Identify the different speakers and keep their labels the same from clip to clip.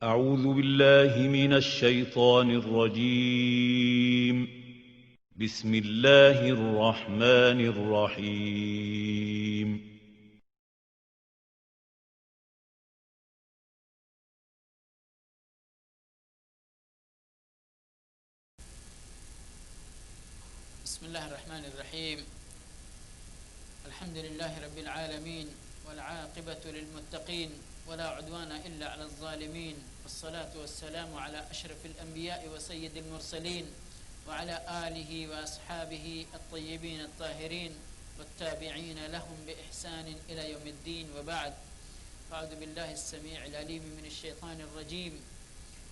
Speaker 1: أعوذ بالله من الشيطان الرجيم. بسم الله الرحمن الرحيم.
Speaker 2: بسم الله الرحمن الرحيم. الحمد لله رب العالمين والعاقبة للمتقين ولا عدوان إلا على الظالمين، والصلاة والسلام على أشرف الأنبياء وسيد المرسلين وعلى آله وأصحابه الطيبين الطاهرين والتابعين لهم بإحسان إلى يوم الدين، وبعد. أعوذ بالله السميع العليم من الشيطان الرجيم.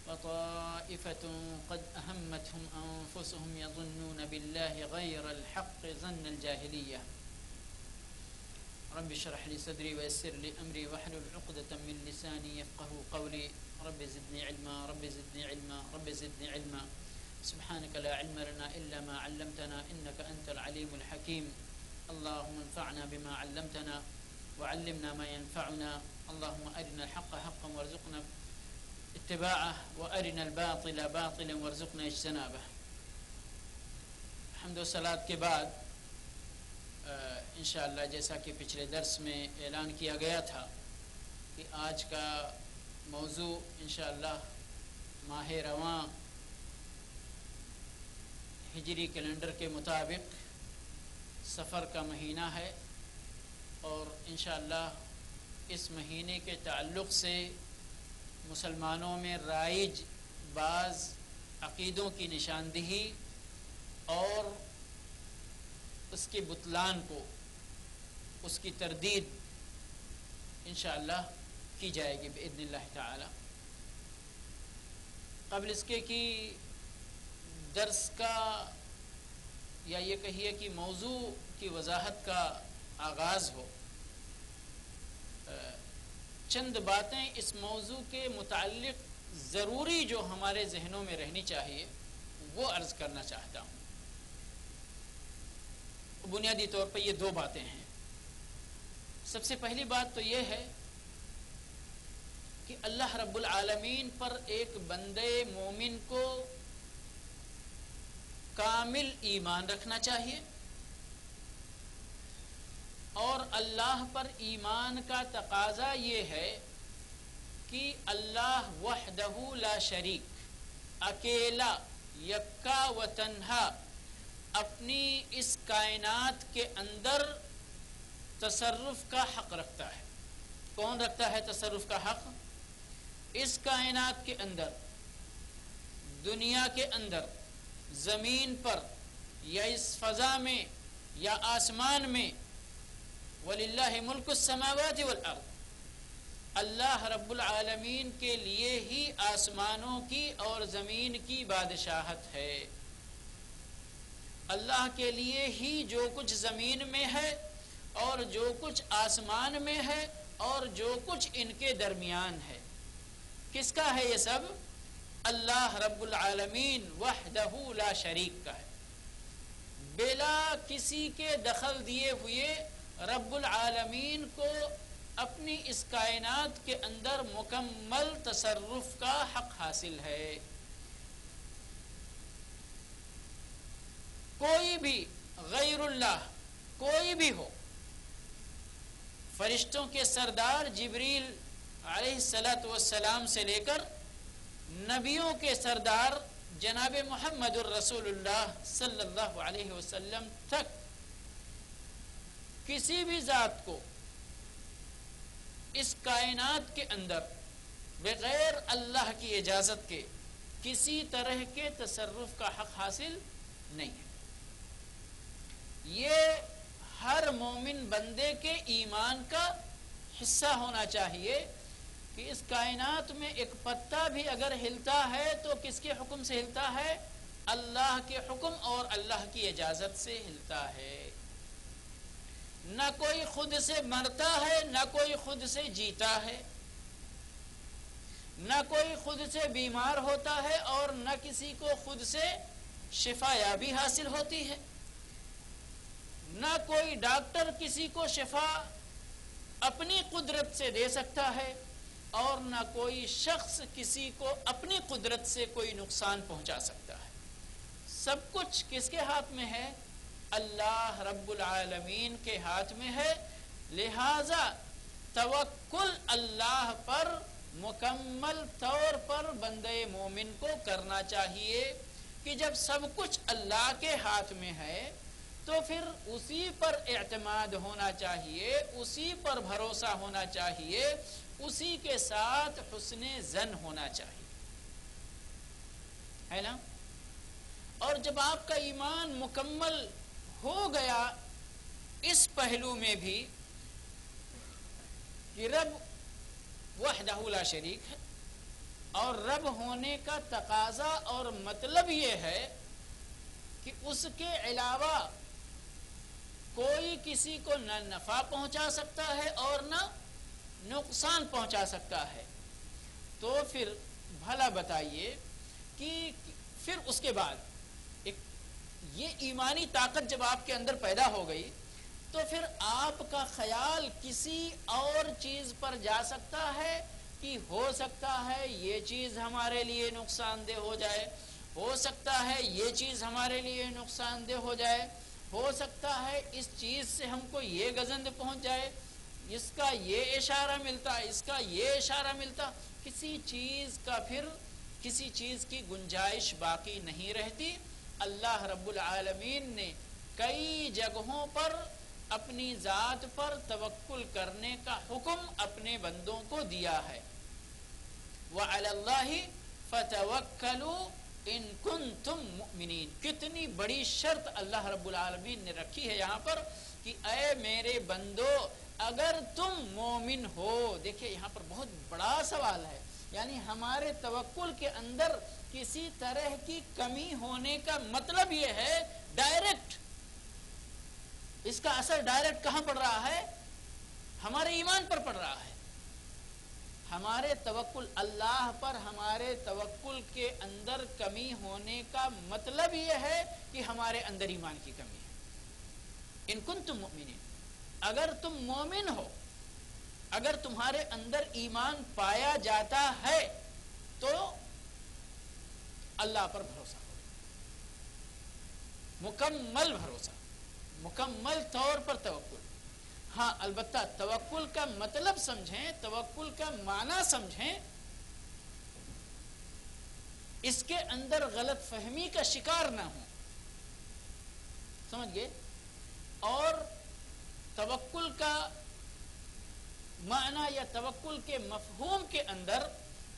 Speaker 2: وطائفة قد أهمتهم أنفسهم يظنون بالله غير الحق ظن الجاهلية. رب اشرح لي صدري ويسر لي أمري واحلل عقدة من لساني يفقهوا قولي. رب زدني علما رب زدني علما رب زدني علما. سبحانك لا علم لنا إلا ما علمتنا إنك أنت العليم الحكيم. اللهم انفعنا بما علمتنا وعلمنا ما ينفعنا. اللهم أرنا الحق حقا وارزقنا اتباعه وارنا الباطل باطلا وارزقنا اجتنابه. حمد و صلات کے بعد انشاءاللہ جیسا کہ پچھلے درس میں اعلان کیا گیا تھا کہ آج کا موضوع انشاءاللہ ماہ رواں ہجری کیلنڈر کے مطابق سفر کا مہینہ ہے، اور انشاءاللہ اس مہینے کے تعلق سے مسلمانوں میں رائج بعض عقیدوں کی نشاندہی اور اس کے بطلان کو، اس کی تردید انشاءاللہ کی جائے گی بإذن اللہ تعالی۔ قبل اس کے کہ درس کا یا یہ کہیے کہ موضوع کی وضاحت کا آغاز ہو، چند باتیں اس موضوع کے متعلق ضروری جو ہمارے ذہنوں میں رہنی چاہیے وہ عرض کرنا چاہتا ہوں۔ بنیادی طور پر یہ دو باتیں ہیں۔ سب سے پہلی بات تو یہ ہے کہ اللہ رب العالمین پر ایک بندے مومن کو کامل ایمان رکھنا چاہیے، اور اللہ پر ایمان کا تقاضا یہ ہے کہ اللہ وحدہ لا شریک، اکیلا یکا و تنہا اپنی اس کائنات کے اندر تصرف کا حق رکھتا ہے۔ کون رکھتا ہے تصرف کا حق؟ اس کائنات کے اندر، دنیا کے اندر، زمین پر یا اس فضا میں یا آسمان میں، وَلِلَّهِ مُلْكُ السَّمَاوَاتِ وَالْأَرْضِ، اللہ رب العالمین کے لیے ہی آسمانوں کی اور زمین کی بادشاہت ہے۔ اللہ کے لیے ہی جو کچھ زمین میں ہے اور جو کچھ آسمان میں ہے اور جو کچھ ان کے درمیان ہے، کس کا ہے یہ سب؟ اللہ رب العالمین وحدہ لا شریک کا ہے۔ بلا کسی کے دخل دیے ہوئے رب العالمین کو اپنی اس کائنات کے اندر مکمل تصرف کا حق حاصل ہے۔ کوئی بھی غیر اللہ، کوئی بھی ہو، فرشتوں کے سردار جبریل علیہ السلام سے لے کر نبیوں کے سردار جناب محمد الرسول اللہ صلی اللہ علیہ وسلم تک، کسی بھی ذات کو اس کائنات کے اندر بغیر اللہ کی اجازت کے کسی طرح کے تصرف کا حق حاصل نہیں ہے۔ یہ ہر مومن بندے کے ایمان کا حصہ ہونا چاہیے کہ اس کائنات میں ایک پتا بھی اگر ہلتا ہے تو کس کے حکم سے ہلتا ہے؟ اللہ کے حکم اور اللہ کی اجازت سے ہلتا ہے۔ نہ کوئی خود سے مرتا ہے، نہ کوئی خود سے جیتا ہے، نہ کوئی خود سے بیمار ہوتا ہے اور نہ کسی کو خود سے شفا یابی حاصل ہوتی ہے۔ نہ کوئی ڈاکٹر کسی کو شفا اپنی قدرت سے دے سکتا ہے، اور نہ کوئی شخص کسی کو اپنی قدرت سے کوئی نقصان پہنچا سکتا ہے. سب کچھ کس کے ہاتھ میں ہے؟ اللہ رب العالمین کے ہاتھ میں ہے. لہذا توکل اللہ پر مکمل طور پر بندے مومن کو کرنا چاہیے کہ جب سب کچھ اللہ کے ہاتھ میں ہے تو پھر اسی پر اعتماد ہونا چاہیے، اسی پر بھروسہ ہونا چاہیے، اسی کے ساتھ حسن ظن ہونا چاہیے، ہے نا؟ اور جب آپ کا ایمان مکمل ہو گیا اس پہلو میں بھی کہ رب وحدہ لا شریک ہے، اور رب ہونے کا تقاضا اور مطلب یہ ہے کہ اس کے علاوہ کوئی کسی کو نہ نفع پہنچا سکتا ہے اور نہ نقصان پہنچا سکتا ہے. تو پھر بھلا بتائیے کہ پھر اس کے بعد یہ ایمانی طاقت جب آپ کے اندر پیدا ہو گئی تو پھر آپ کا خیال کسی اور چیز پر جا سکتا ہے کہ ہو سکتا ہے یہ چیز ہمارے لیے نقصان دہ ہو جائے، ہو سکتا ہے یہ چیز ہمارے لیے نقصان دہ ہو جائے، ہو سکتا ہے اس چیز سے ہم کو یہ گزند پہنچ جائے، اس کا یہ اشارہ ملتا، اس کا یہ اشارہ ملتا. کسی چیز کا پھر کسی چیز کی گنجائش باقی نہیں رہتی. اللہ رب العالمین نے کئی جگہوں پر اپنی ذات پر توکل کرنے کا حکم اپنے بندوں کو دیا ہے. وَعَلَى اللَّهِ فَتَوَكَّلُوا إِن كُنتُم مُؤْمِنِينَ. کتنی بڑی شرط اللہ رب العالمین نے رکھی ہے یہاں پر کہ اے میرے بندو اگر تم مومن ہو. دیکھیں یہاں پر بہت بڑا سوال ہے، یعنی ہمارے توکل کے اندر کسی طرح کی کمی ہونے کا مطلب یہ ہے ڈائریکٹ، اس کا اثر ڈائریکٹ کہاں پڑ رہا ہے؟ ہمارے ایمان پر پڑ رہا ہے. ہمارے توکل اللہ پر، ہمارے توکل کے اندر کمی ہونے کا مطلب یہ ہے کہ ہمارے اندر ایمان کی کمی ہے. ان کنتم مؤمنین، اگر تم مومن ہو، اگر تمہارے اندر ایمان پایا جاتا ہے تو اللہ پر بھروسہ ہو، مکمل بھروسہ، مکمل طور پر توکل. ہاں البتہ توکل کا مطلب سمجھیں، توکل کا معنی سمجھیں، اس کے اندر غلط فہمی کا شکار نہ ہوں، سمجھ گئے؟ اور توکل کا معنی یا توکل کے مفہوم کے اندر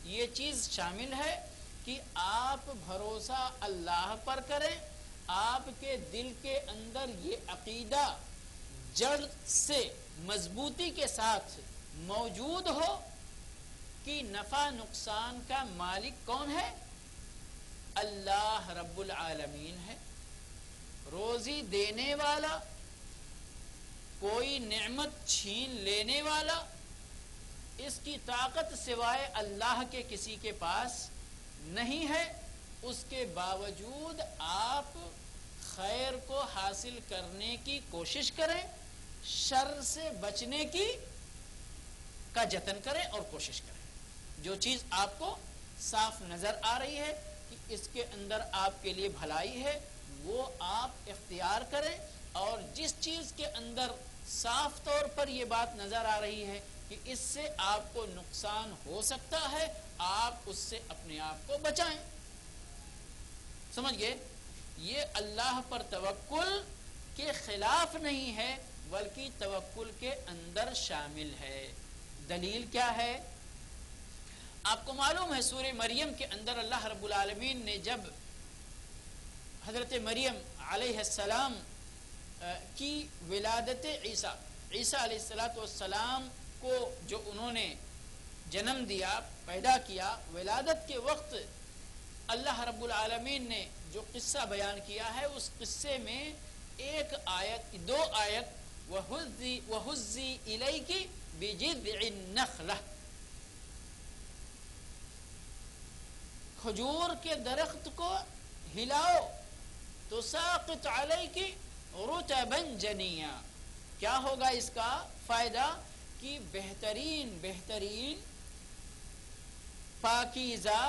Speaker 2: یہ چیز شامل ہے کہ آپ بھروسہ اللہ پر کریں، آپ کے دل کے اندر یہ عقیدہ جڑ سے مضبوطی کے ساتھ موجود ہو کہ نفع نقصان کا مالک کون ہے؟ اللہ رب العالمین ہے. روزی دینے والا، کوئی نعمت چھین لینے والا، اس کی طاقت سوائے اللہ کے کسی کے پاس نہیں ہے. اس کے باوجود آپ خیر کو حاصل کرنے کی کوشش کریں، شر سے بچنے کا جتن کریں اور کوشش کریں. جو چیز آپ کو صاف نظر آ رہی ہے کہ اس کے اندر آپ کے لیے بھلائی ہے وہ آپ اختیار کریں، اور جس چیز کے اندر صاف طور پر یہ بات نظر آ رہی ہے کہ اس سے آپ کو نقصان ہو سکتا ہے آپ اس سے اپنے آپ کو بچائیں. سمجھ گئے؟ یہ اللہ پر توکل کے خلاف نہیں ہے بلکہ توکل کے اندر شامل ہے. دلیل کیا ہے؟ آپ کو معلوم ہے سورہ مریم کے اندر اللہ رب العالمین نے جب حضرت مریم علیہ السلام کی ولادت عیسیٰ علیہ السلام کو جو انہوں نے جنم دیا، پیدا کیا، ولادت کے وقت اللہ رب العالمین نے جو قصہ بیان کیا ہے اس قصے میں ایک آیت، دو آیت، وَهُزِّي إِلَيْكِ بِجِذْعِ النَّخْلَةِ، کھجور کے درخت کو ہلاؤ تو ساقط علیک رطبا جنیا. کیا ہوگا اس کا فائدہ؟ کہ بہترین پاکیزہ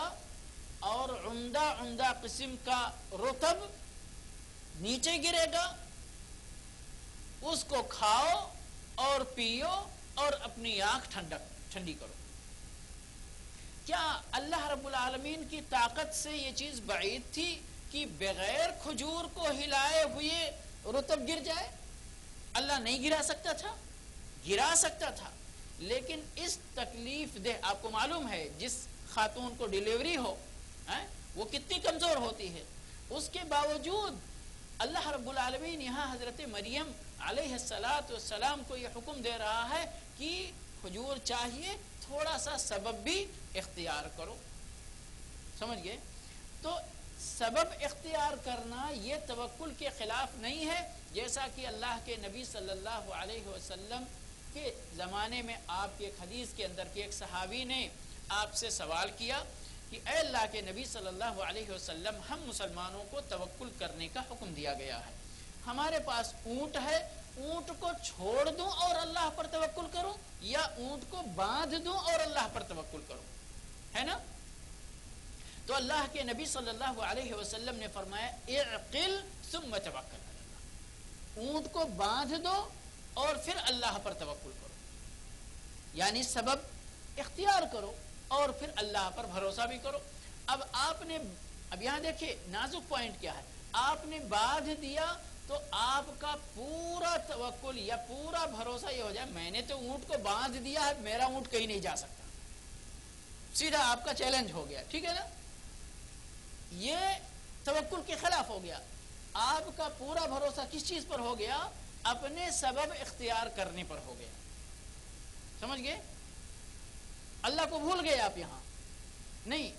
Speaker 2: اور عمدہ عمدہ قسم کا رطب نیچے گرے گا، اس کو کھاؤ اور پیو اور اپنی آنکھ ٹھنڈی کرو۔ کیا اللہ رب العالمین کی طاقت سے یہ چیز بعید تھی کہ بغیر کھجور کو ہلائے ہوئے رطب گر جائے؟ اللہ نہیں گرا سکتا تھا؟ گرا سکتا تھا، لیکن اس تکلیف دہ، آپ کو معلوم ہے جس خاتون کو ڈیلیوری ہو وہ کتنی کمزور ہوتی ہے، اس کے باوجود اللہ رب العالمین یہاں حضرت مریم علیہ السلام کو یہ حکم دے رہا ہے کہ کھجور چاہیے، تھوڑا سا سبب بھی اختیار کرو۔ سمجھ گئے؟ تو سبب اختیار کرنا یہ توکل کے خلاف نہیں ہے، جیسا کہ اللہ کے نبی صلی اللہ علیہ وسلم کے زمانے میں آپ کی ایک حدیث کے اندر کہ ایک صحابی نے آپ سے سوال کیا کہ اے اللہ کے نبی صلی اللہ علیہ وسلم، ہم مسلمانوں کو توکل کرنے کا حکم دیا گیا ہے، ہمارے پاس اونٹ ہے، اونٹ کو چھوڑ دوں اور اللہ پر توکل کروں یا اونٹ کو باندھ دوں اور اللہ پر توکل کروں؟ ہے نا؟ تو اللہ کے نبی صلی اللہ علیہ وسلم نے فرمایا اعقل ثم توکل علی اللہ، اونٹ کو باندھ دو اور پھر اللہ پر توکل کرو، یعنی سبب اختیار کرو اور پھر اللہ پر بھروسہ بھی کرو۔ اب یہاں دیکھیں نازک پوائنٹ کیا ہے، آپ نے باندھ دیا تو آپ کا پورا توکل یا پورا بھروسہ یہ ہو جائے میں نے تو اونٹ کو باندھ دیا ہے، میرا اونٹ کہیں نہیں جا سکتا، سیدھا آپ کا چیلنج ہو گیا، ٹھیک ہے نا؟ یہ توکل کے خلاف ہو گیا۔ آپ کا پورا بھروسہ کس چیز پر ہو گیا؟ اپنے سبب اختیار کرنے پر ہو گیا۔ سمجھ گئے؟ اللہ کو بھول گئے آپ یہاں نہیں،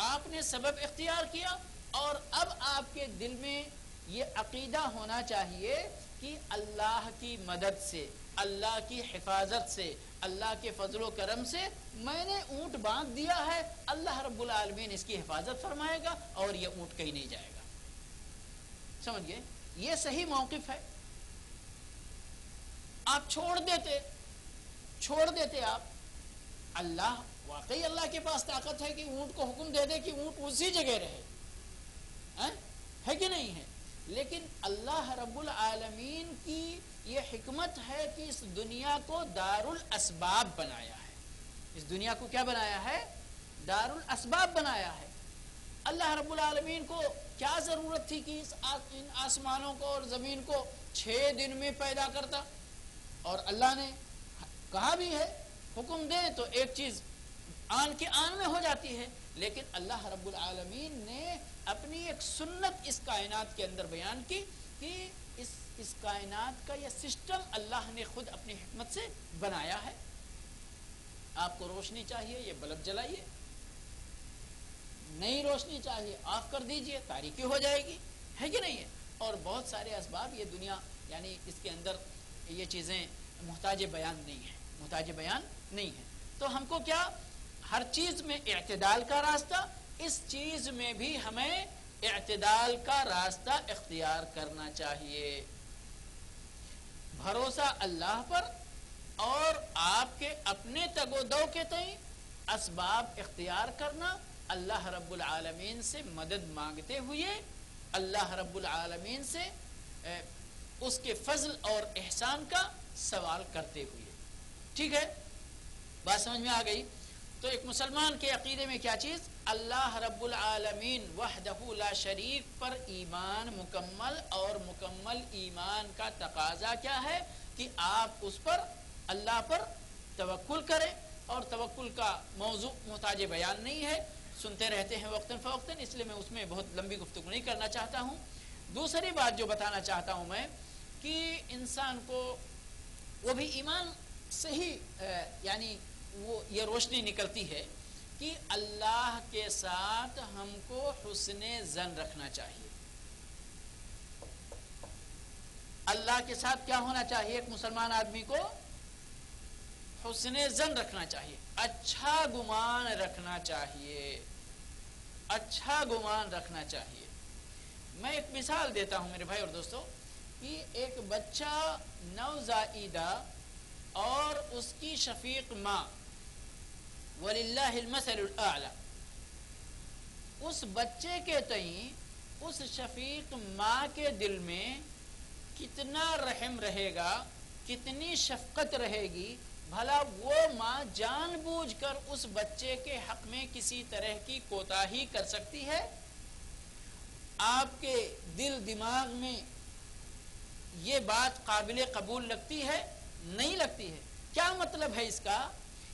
Speaker 2: آپ نے سبب اختیار کیا اور اب آپ کے دل میں یہ عقیدہ ہونا چاہیے کہ اللہ کی مدد سے، اللہ کی حفاظت سے، اللہ کے فضل و کرم سے میں نے اونٹ باندھ دیا ہے، اللہ رب العالمین اس کی حفاظت فرمائے گا اور یہ اونٹ کہیں نہیں جائے گا۔ سمجھ گئے؟ یہ صحیح موقف ہے۔ آپ چھوڑ دیتے آپ، اللہ واقعی اللہ کے پاس طاقت ہے کہ اونٹ کو حکم دے دے کہ اونٹ اسی جگہ رہے، ہے کہ نہیں ہے؟ لیکن اللہ رب العالمین کی یہ حکمت ہے کہ اس دنیا کو دار الاسباب بنایا ہے۔ اس دنیا کو کیا بنایا ہے؟ دار الاسباب بنایا ہے۔ اللہ رب العالمین کو کیا ضرورت تھی کہ ان آسمانوں کو اور زمین کو 6 دن میں پیدا کرتا؟ اور اللہ نے کہا بھی ہے حکم دیں تو ایک چیز آن کے آن میں ہو جاتی ہے، لیکن اللہ رب العالمین نے اپنی ایک سنت اس کائنات کے اندر بیان کی کہ اس کائنات کا یہ سسٹم اللہ نے خود اپنی حکمت سے بنایا ہے۔ آپ کو روشنی چاہیے، یہ بلب جلائیے، نئی روشنی چاہیے آف کر دیجئے، تاریکی ہو جائے گی، ہے کہ نہیں ہے؟ اور بہت سارے اسباب یہ دنیا یعنی اس کے اندر یہ چیزیں محتاج بیان نہیں ہے۔ تو ہم کو کیا ہر چیز میں اعتدال کا راستہ، اس چیز میں بھی ہمیں اعتدال کا راستہ اختیار کرنا چاہیے۔ بھروسہ اللہ پر اور آپ کے اپنے تگ و دو کے تئیں اسباب اختیار کرنا، اللہ رب العالمین سے مدد مانگتے ہوئے، اللہ رب العالمین سے اس کے فضل اور احسان کا سوال کرتے ہوئے۔ ٹھیک ہے؟ بات سمجھ میں آ گئی؟ تو ایک مسلمان کے عقیدے میں کیا چیز؟ اللہ رب العالمین وحدہ لا شریک پر ایمان مکمل، اور مکمل ایمان کا تقاضا کیا ہے کہ آپ اس پر اللہ پر توکل کریں، اور توکل کا موضوع محتاج بیان نہیں ہے، سنتے رہتے ہیں وقتاً فوقتاً، اس لیے میں اس میں بہت لمبی گفتگو نہیں کرنا چاہتا ہوں۔ دوسری بات جو بتانا چاہتا ہوں میں کہ انسان کو وہ بھی ایمان سے ہی یعنی وہ یہ روشنی نکلتی ہے کہ اللہ کے ساتھ ہم کو حسن ظن رکھنا چاہیے۔ اللہ کے ساتھ کیا ہونا چاہیے؟ ایک مسلمان آدمی کو حسن ظن رکھنا چاہیے، اچھا گمان رکھنا چاہیے، اچھا گمان رکھنا چاہیے۔ میں ایک مثال دیتا ہوں میرے بھائی اور دوستو کہ ایک بچہ نوزائیدہ اور اس کی شفیق ماں وَلِلَّهِ الْمَثَلُ الْأَعْلَى، اس بچے کے تئیں اس شفیق ماں کے دل میں کتنا رحم رہے گا، کتنی شفقت رہے گی، بھلا وہ ماں جان بوجھ کر اس بچے کے حق میں کسی طرح کی کوتاہی کر سکتی ہے؟ آپ کے دل دماغ میں یہ بات قابل قبول لگتی ہے؟ نہیں لگتی ہے۔ کیا مطلب ہے اس کا؟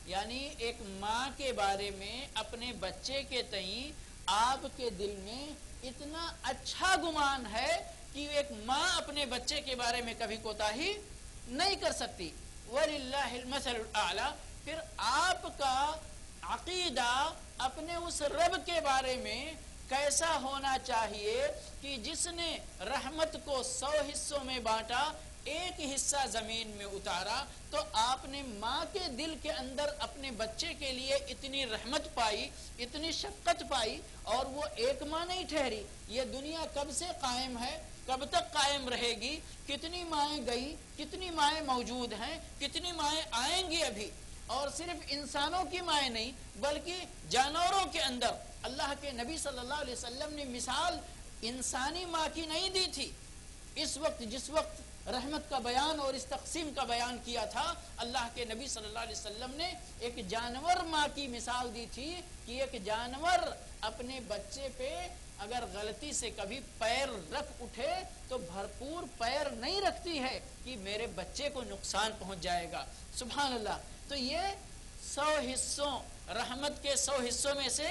Speaker 2: یعنی ایک ماں کے بارے میں اپنے بچے کے تئیں آپ کے دل میں اتنا اچھا گمان ہے کہ ایک ماں اپنے بچے کے بارے میں کبھی کوتاہی نہیں کر سکتی۔ وَلِلَّهِ الْمَثَلُ الْأَعْلَى، پھر آپ کا عقیدہ اپنے اس رب کے بارے میں کیسا ہونا چاہیے کہ جس نے رحمت کو 100 حصوں میں بانٹا، ایک حصہ زمین میں اتارا، تو آپ نے ماں کے دل کے اندر اپنے بچے کے لیے اتنی رحمت پائی، اتنی شفقت پائی، اور وہ ایک ماں نہیں ٹھہری۔ یہ دنیا کب سے قائم ہے، کب تک قائم رہے گی، کتنی مائیں گئی، کتنی مائیں موجود ہیں، کتنی مائیں آئیں گی ابھی، اور صرف انسانوں کی مائیں نہیں بلکہ جانوروں کے اندر۔ اللہ کے نبی صلی اللہ علیہ وسلم نے مثال انسانی ماں کی نہیں دی تھی۔ اس وقت جس وقت رحمت کا بیان اور اس تقسیم کا بیان کیا تھا، اللہ کے نبی صلی اللہ علیہ وسلم نے ایک جانور ماں کی مثال دی تھی کہ ایک جانور اپنے بچے پہ اگر غلطی سے کبھی پیر رکھ اٹھے تو بھرپور پیر نہیں رکھتی ہے کہ میرے بچے کو نقصان پہنچ جائے گا۔ سبحان اللہ۔ تو یہ 100 حصوں، رحمت کے 100 حصوں میں سے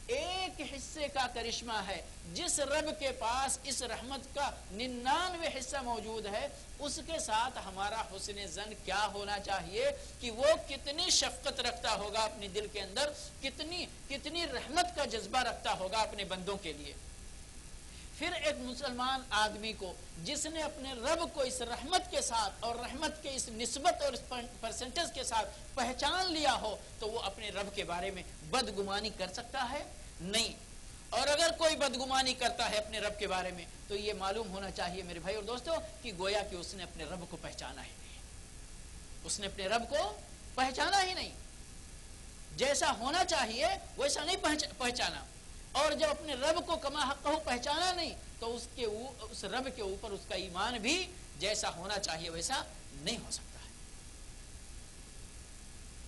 Speaker 2: ایک حصے کا کرشمہ ہے۔ جس رب کے پاس اس رحمت کا 99 حصہ موجود ہے، اس کے ساتھ ہمارا حسن ظن کیا ہونا چاہیے کہ وہ کتنی شفقت رکھتا ہوگا اپنے دل کے اندر، کتنی رحمت کا جذبہ رکھتا ہوگا اپنے بندوں کے لیے۔ پھر ایک مسلمان آدمی کو جس نے اپنے رب کو اس رحمت کے ساتھ اور رحمت کے اس نسبت اور اس پرسنٹیج کے ساتھ پہچان لیا ہو، تو وہ اپنے رب کے بارے میں بدگمانی کر سکتا ہے؟ نہیں۔ اور اگر کوئی بدگمانی کرتا ہے اپنے رب کے بارے میں تو یہ معلوم ہونا چاہیے میرے بھائی اور دوستو کہ گویا کہ اس نے اپنے رب کو پہچانا ہی نہیں، اس نے اپنے رب کو پہچانا ہی نہیں، جیسا ہونا چاہیے ویسا نہیں پہچانا۔ اور جب اپنے رب کو کما حقہ پہچانا نہیں تو اس رب کے اوپر اس کا ایمان بھی جیسا ہونا چاہیے ویسا نہیں ہو سکتا ہے۔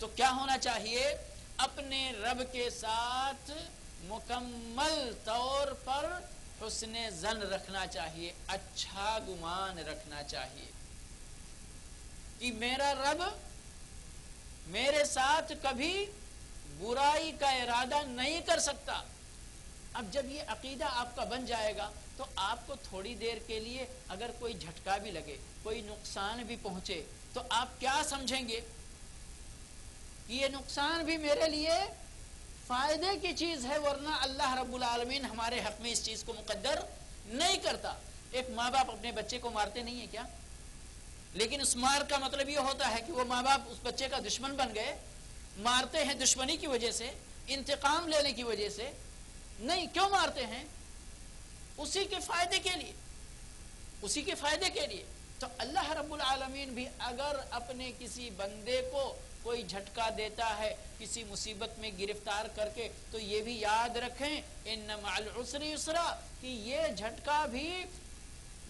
Speaker 2: تو کیا ہونا چاہیے؟ اپنے رب کے ساتھ مکمل طور پر حسن ظن رکھنا چاہیے، اچھا گمان رکھنا چاہیے کہ میرا رب میرے ساتھ کبھی برائی کا ارادہ نہیں کر سکتا۔ اب جب یہ عقیدہ آپ کا بن جائے گا تو آپ کو تھوڑی دیر کے لیے اگر کوئی جھٹکا بھی لگے، کوئی نقصان بھی پہنچے، تو آپ کیا سمجھیں گے کہ یہ نقصان بھی میرے لیے فائدے کی چیز ہے، ورنہ اللہ رب العالمین ہمارے حق میں اس چیز کو مقدر نہیں کرتا۔ ایک ماں باپ اپنے بچے کو مارتے نہیں ہیں کیا؟ لیکن اس مار کا مطلب یہ ہوتا ہے کہ وہ ماں باپ اس بچے کا دشمن بن گئے، مارتے ہیں دشمنی کی وجہ سے، انتقام لینے کی وجہ سے نہیں۔ کیوں مارتے ہیں؟ اسی کے فائدے کے لیے، اسی کے فائدے کے لیے۔ تو اللہ رب العالمین بھی اگر اپنے کسی بندے کو کوئی جھٹکا دیتا ہے کسی مصیبت میں گرفتار کر کے، تو یہ بھی یاد رکھیں ان مع العسر یسرا، کہ یہ جھٹکا بھی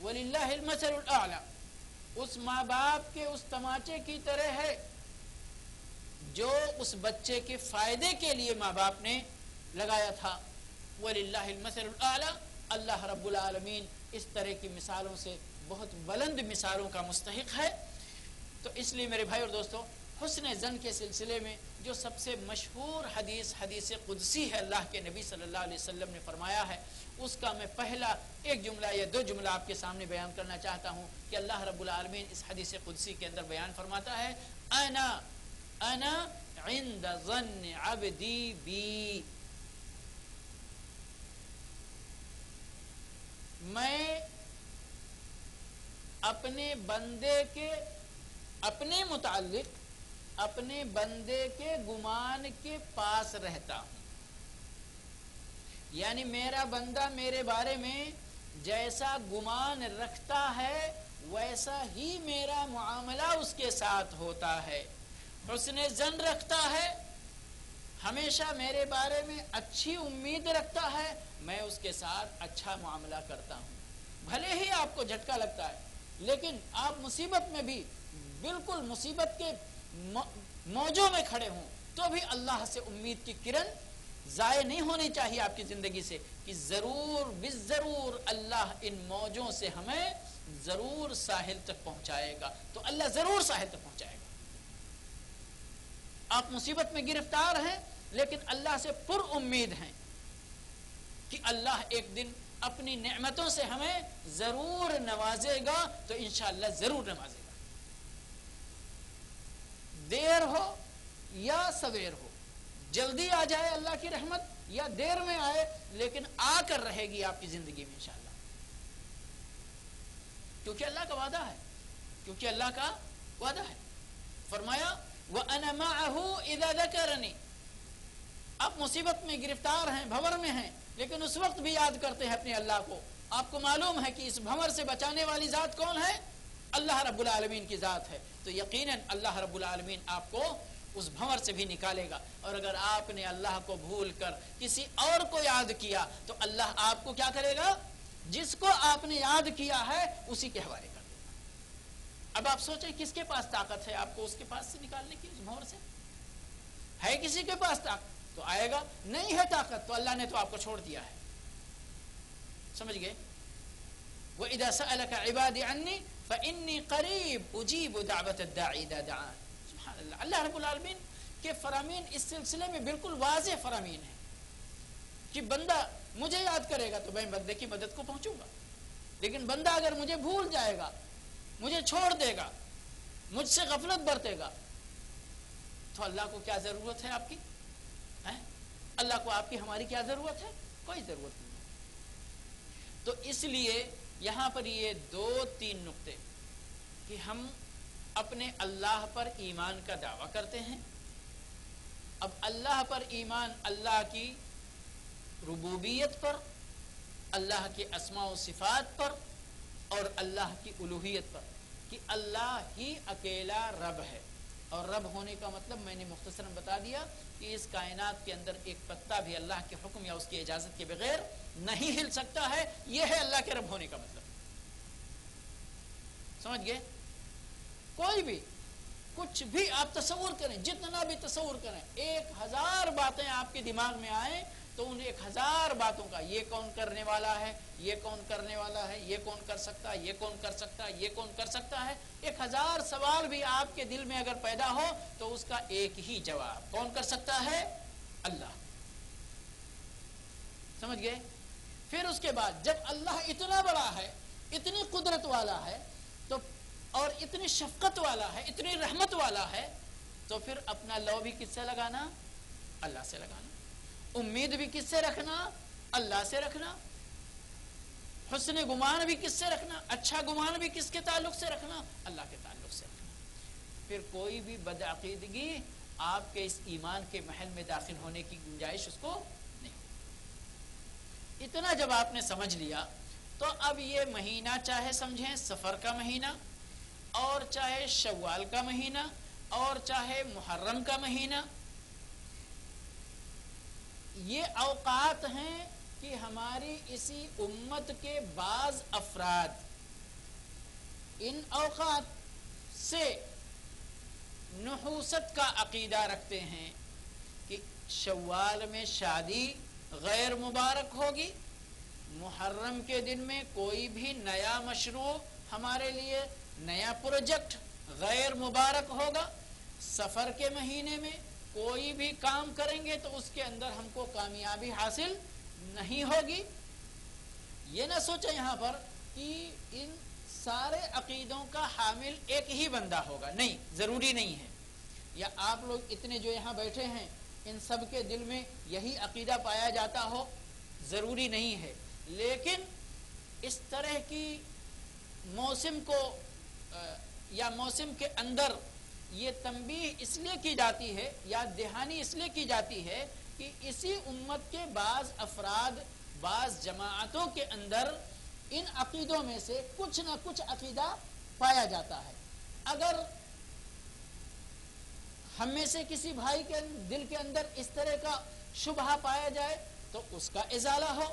Speaker 2: وللہ المثل الاعلی، اس ماں باپ کے اس تماچے کی طرح ہے جو اس بچے کے فائدے کے لیے ماں باپ نے لگایا تھا۔ وَلِلَّهِ الْمَثَلُ الْأَعْلَى، اللہ رب العالمین اس طرح کی مثالوں سے بہت بلند مثالوں کا مستحق ہے۔ تو اس لیے میرے بھائی اور دوستو، حسن ظن کے سلسلے میں جو سب سے مشہور حدیث قدسی ہے، اللہ کے نبی صلی اللہ علیہ وسلم نے فرمایا ہے، اس کا میں پہلا ایک جملہ یا 2 جملہ آپ کے سامنے بیان کرنا چاہتا ہوں کہ اللہ رب العالمین اس حدیث قدسی کے اندر بیان فرماتا ہے، انا عند ظن عبدی بی، میں اپنے بندے کے اپنے متعلق اپنے بندے کے گمان کے پاس رہتا ہوں۔ یعنی میرا بندہ میرے بارے میں جیسا گمان رکھتا ہے ویسا ہی میرا معاملہ اس کے ساتھ ہوتا ہے۔ حسن ظن رکھتا ہے، ہمیشہ میرے بارے میں اچھی امید رکھتا ہے، میں اس کے ساتھ اچھا معاملہ کرتا ہوں۔ بھلے ہی آپ کو جھٹکا لگتا ہے، لیکن آپ مصیبت میں بھی بالکل مصیبت کے موجوں میں کھڑے ہوں تو بھی اللہ سے امید کی کرن ضائع نہیں ہونی چاہیے آپ کی زندگی سے، کہ ضرور بالضرور اللہ ان موجوں سے ہمیں ضرور ساحل تک پہنچائے گا، تو اللہ ضرور ساحل تک پہنچائے گا۔ آپ مصیبت میں گرفتار ہیں لیکن اللہ سے پر امید ہیں کہ اللہ ایک دن اپنی نعمتوں سے ہمیں ضرور نوازے گا، تو انشاءاللہ ضرور نوازے گا، دیر ہو یا سویر ہو، جلدی آ جائے اللہ کی رحمت یا دیر میں آئے، لیکن آ کر رہے گی آپ کی زندگی میں انشاءاللہ، کیونکہ اللہ کا وعدہ ہے، کیونکہ اللہ کا وعدہ ہے۔ فرمایا وَأَنَا مَعَهُ إِذَا ذَكَرَنِي، آپ مصیبت میں گرفتار ہیں، بھنور میں ہیں، لیکن اس وقت بھی یاد کرتے ہیں اپنے اللہ کو۔ آپ کو معلوم ہے کہ اس بھنور سے بچانے والی ذات کون ہے؟ اللہ رب العالمین کی ذات ہے، تو یقیناً اللہ رب العالمین آپ کو اس بھنور سے بھی نکالے گا۔ اور اگر آپ نے اللہ کو بھول کر کسی اور کو یاد کیا تو اللہ آپ کو کیا کرے گا؟ جس کو آپ نے یاد کیا ہے اسی کے حوالے کر دے گا۔ اب آپ سوچیں کس کے پاس طاقت ہے آپ کو اس کے پاس سے نکالنے کی، اس بھنور سے؟ ہے کسی کے پاس طاقت تو آئے گا، نہیں ہے طاقت تو اللہ نے تو آپ کو چھوڑ دیا ہے۔ سمجھ گئے؟ وَإِذَا سَأَلَكَ عِبَادِ عَنِّي فَإِنِّي قَرِيبٌ أُجِيبُ دَعْوَةَ الدَّاعِ إِذَا دَعَانِ۔ سبحان اللہ، اللہ رب العالمین کے فرامین اس سلسلے میں بالکل واضح فرامین ہے کہ بندہ مجھے یاد کرے گا تو میں بندے کی مدد کو پہنچوں گا، لیکن بندہ اگر مجھے بھول جائے گا، مجھے چھوڑ دے گا، مجھ سے غفلت برتے گا، تو اللہ کو کیا ضرورت ہے آپ کی؟ اللہ کو آپ کی ہماری کیا ضرورت ہے؟ کوئی ضرورت نہیں ہے۔ تو اس لیے یہاں پر یہ 2-3 نقطے کہ ہم اپنے اللہ پر ایمان کا دعویٰ کرتے ہیں۔ اب اللہ پر ایمان اللہ کی ربوبیت پر، اللہ کے اسماء و صفات پر اور اللہ کی الوہیت پر، کہ اللہ ہی اکیلا رب ہے۔ اور رب ہونے کا مطلب میں نے مختصراً بتا دیا کہ اس کائنات کے اندر ایک پتا بھی اللہ کے حکم یا اس کی اجازت کے بغیر نہیں ہل سکتا ہے، یہ ہے اللہ کے رب ہونے کا مطلب۔ سمجھ گئے؟ کوئی بھی کچھ بھی آپ تصور کریں، جتنا بھی تصور کریں، 1000 باتیں آپ کے دماغ میں آئیں تو ان 1000 باتوں کا یہ کون کرنے والا ہے، یہ کون کرنے والا ہے، یہ کون کر سکتا ہے، یہ کون کر سکتا ہے، یہ کون کر سکتا ہے، 1000 سوال بھی آپ کے دل میں اگر پیدا ہو تو اس کا ایک ہی جواب، کون کر سکتا ہے؟ اللہ۔ سمجھ گئے؟ پھر اس کے بعد جب اللہ اتنا بڑا ہے، اتنی قدرت والا ہے تو اور اتنی شفقت والا ہے، اتنی رحمت والا ہے، تو پھر اپنا لو بھی کس سے لگانا؟ اللہ سے لگانا۔ امید بھی کس سے رکھنا؟ اللہ سے رکھنا۔ حسن گمان بھی کس سے رکھنا؟ اچھا گمان بھی کس کے تعلق سے رکھنا؟ اللہ کے تعلق سے رکھنا۔ پھر کوئی بھی بدعقیدگی آپ کے اس ایمان کے محل میں داخل ہونے کی گنجائش اس کو نہیں۔ اتنا جب آپ نے سمجھ لیا تو اب یہ مہینہ چاہے سمجھیں سفر کا مہینہ، اور چاہے شوال کا مہینہ، اور چاہے محرم کا مہینہ، یہ اوقات ہیں کہ ہماری اسی امت کے بعض افراد ان اوقات سے نحوست کا عقیدہ رکھتے ہیں کہ شوال میں شادی غیر مبارک ہوگی، محرم کے دن میں کوئی بھی نیا مشروع ہمارے لیے نیا پروجیکٹ غیر مبارک ہوگا، سفر کے مہینے میں کوئی بھی کام کریں گے تو اس کے اندر ہم کو کامیابی حاصل نہیں ہوگی۔ یہ نہ سوچیں یہاں پر کہ ان سارے عقیدوں کا حامل ایک ہی بندہ ہوگا، نہیں، ضروری نہیں ہے، یا آپ لوگ اتنے جو یہاں بیٹھے ہیں ان سب کے دل میں یہی عقیدہ پایا جاتا ہو، ضروری نہیں ہے، لیکن اس طرح کی موسم کو یا موسم کے اندر یہ تنبیہ اس لیے کی جاتی ہے یا دہانی اس لیے کی جاتی ہے کہ اسی امت کے بعض افراد، بعض جماعتوں کے اندر ان عقیدوں میں سے کچھ نہ کچھ عقیدہ پایا جاتا ہے۔ اگر ہم میں سے کسی بھائی کے دل کے اندر اس طرح کا شبہ پایا جائے تو اس کا ازالہ ہو.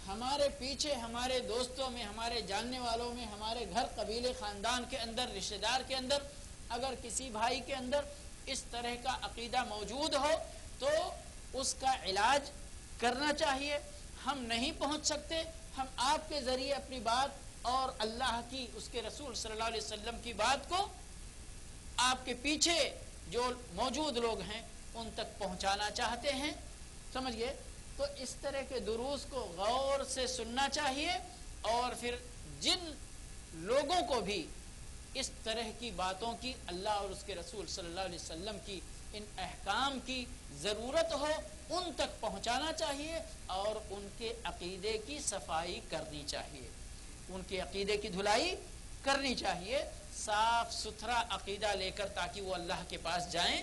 Speaker 2: ہمارے پیچھے ہمارے دوستوں میں، ہمارے جاننے والوں میں، ہمارے گھر قبیلے خاندان کے اندر، رشتہ دار کے اندر اگر کسی بھائی کے اندر اس طرح کا عقیدہ موجود ہو تو اس کا علاج کرنا چاہیے. ہم نہیں پہنچ سکتے، ہم آپ کے ذریعے اپنی بات اور اللہ کی، اس کے رسول صلی اللہ علیہ وسلم کی بات کو آپ کے پیچھے جو موجود لوگ ہیں ان تک پہنچانا چاہتے ہیں. سمجھ گئے؟ تو اس طرح کے دروس کو غور سے سننا چاہیے، اور پھر جن لوگوں کو بھی اس طرح کی باتوں کی، اللہ اور اس کے رسول صلی اللہ علیہ وسلم کی ان احکام کی ضرورت ہو، ان تک پہنچانا چاہیے اور ان کے عقیدے کی صفائی کرنی چاہیے، ان کے عقیدے کی دھلائی کرنی چاہیے، صاف ستھرا عقیدہ لے کر، تاکہ وہ اللہ کے پاس جائیں،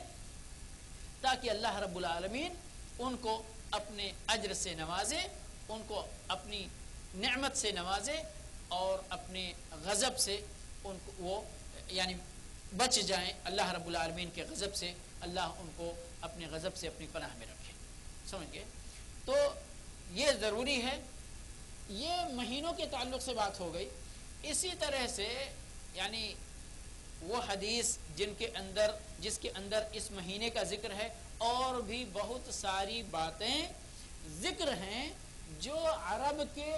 Speaker 2: تاکہ اللہ رب العالمین ان کو اپنے اجر سے نوازے، ان کو اپنی نعمت سے نوازے، اور اپنے غضب سے ان کو وہ یعنی بچ جائیں، اللہ رب العالمین کے غضب سے اللہ ان کو اپنے غضب سے اپنی پناہ میں رکھے. سمجھ گئے؟ تو یہ ضروری ہے. یہ مہینوں کے تعلق سے بات ہو گئی. اسی طرح سے یعنی وہ حدیث جس کے اندر اس مہینے کا ذکر ہے، اور بھی بہت ساری باتیں ذکر ہیں جو عرب کے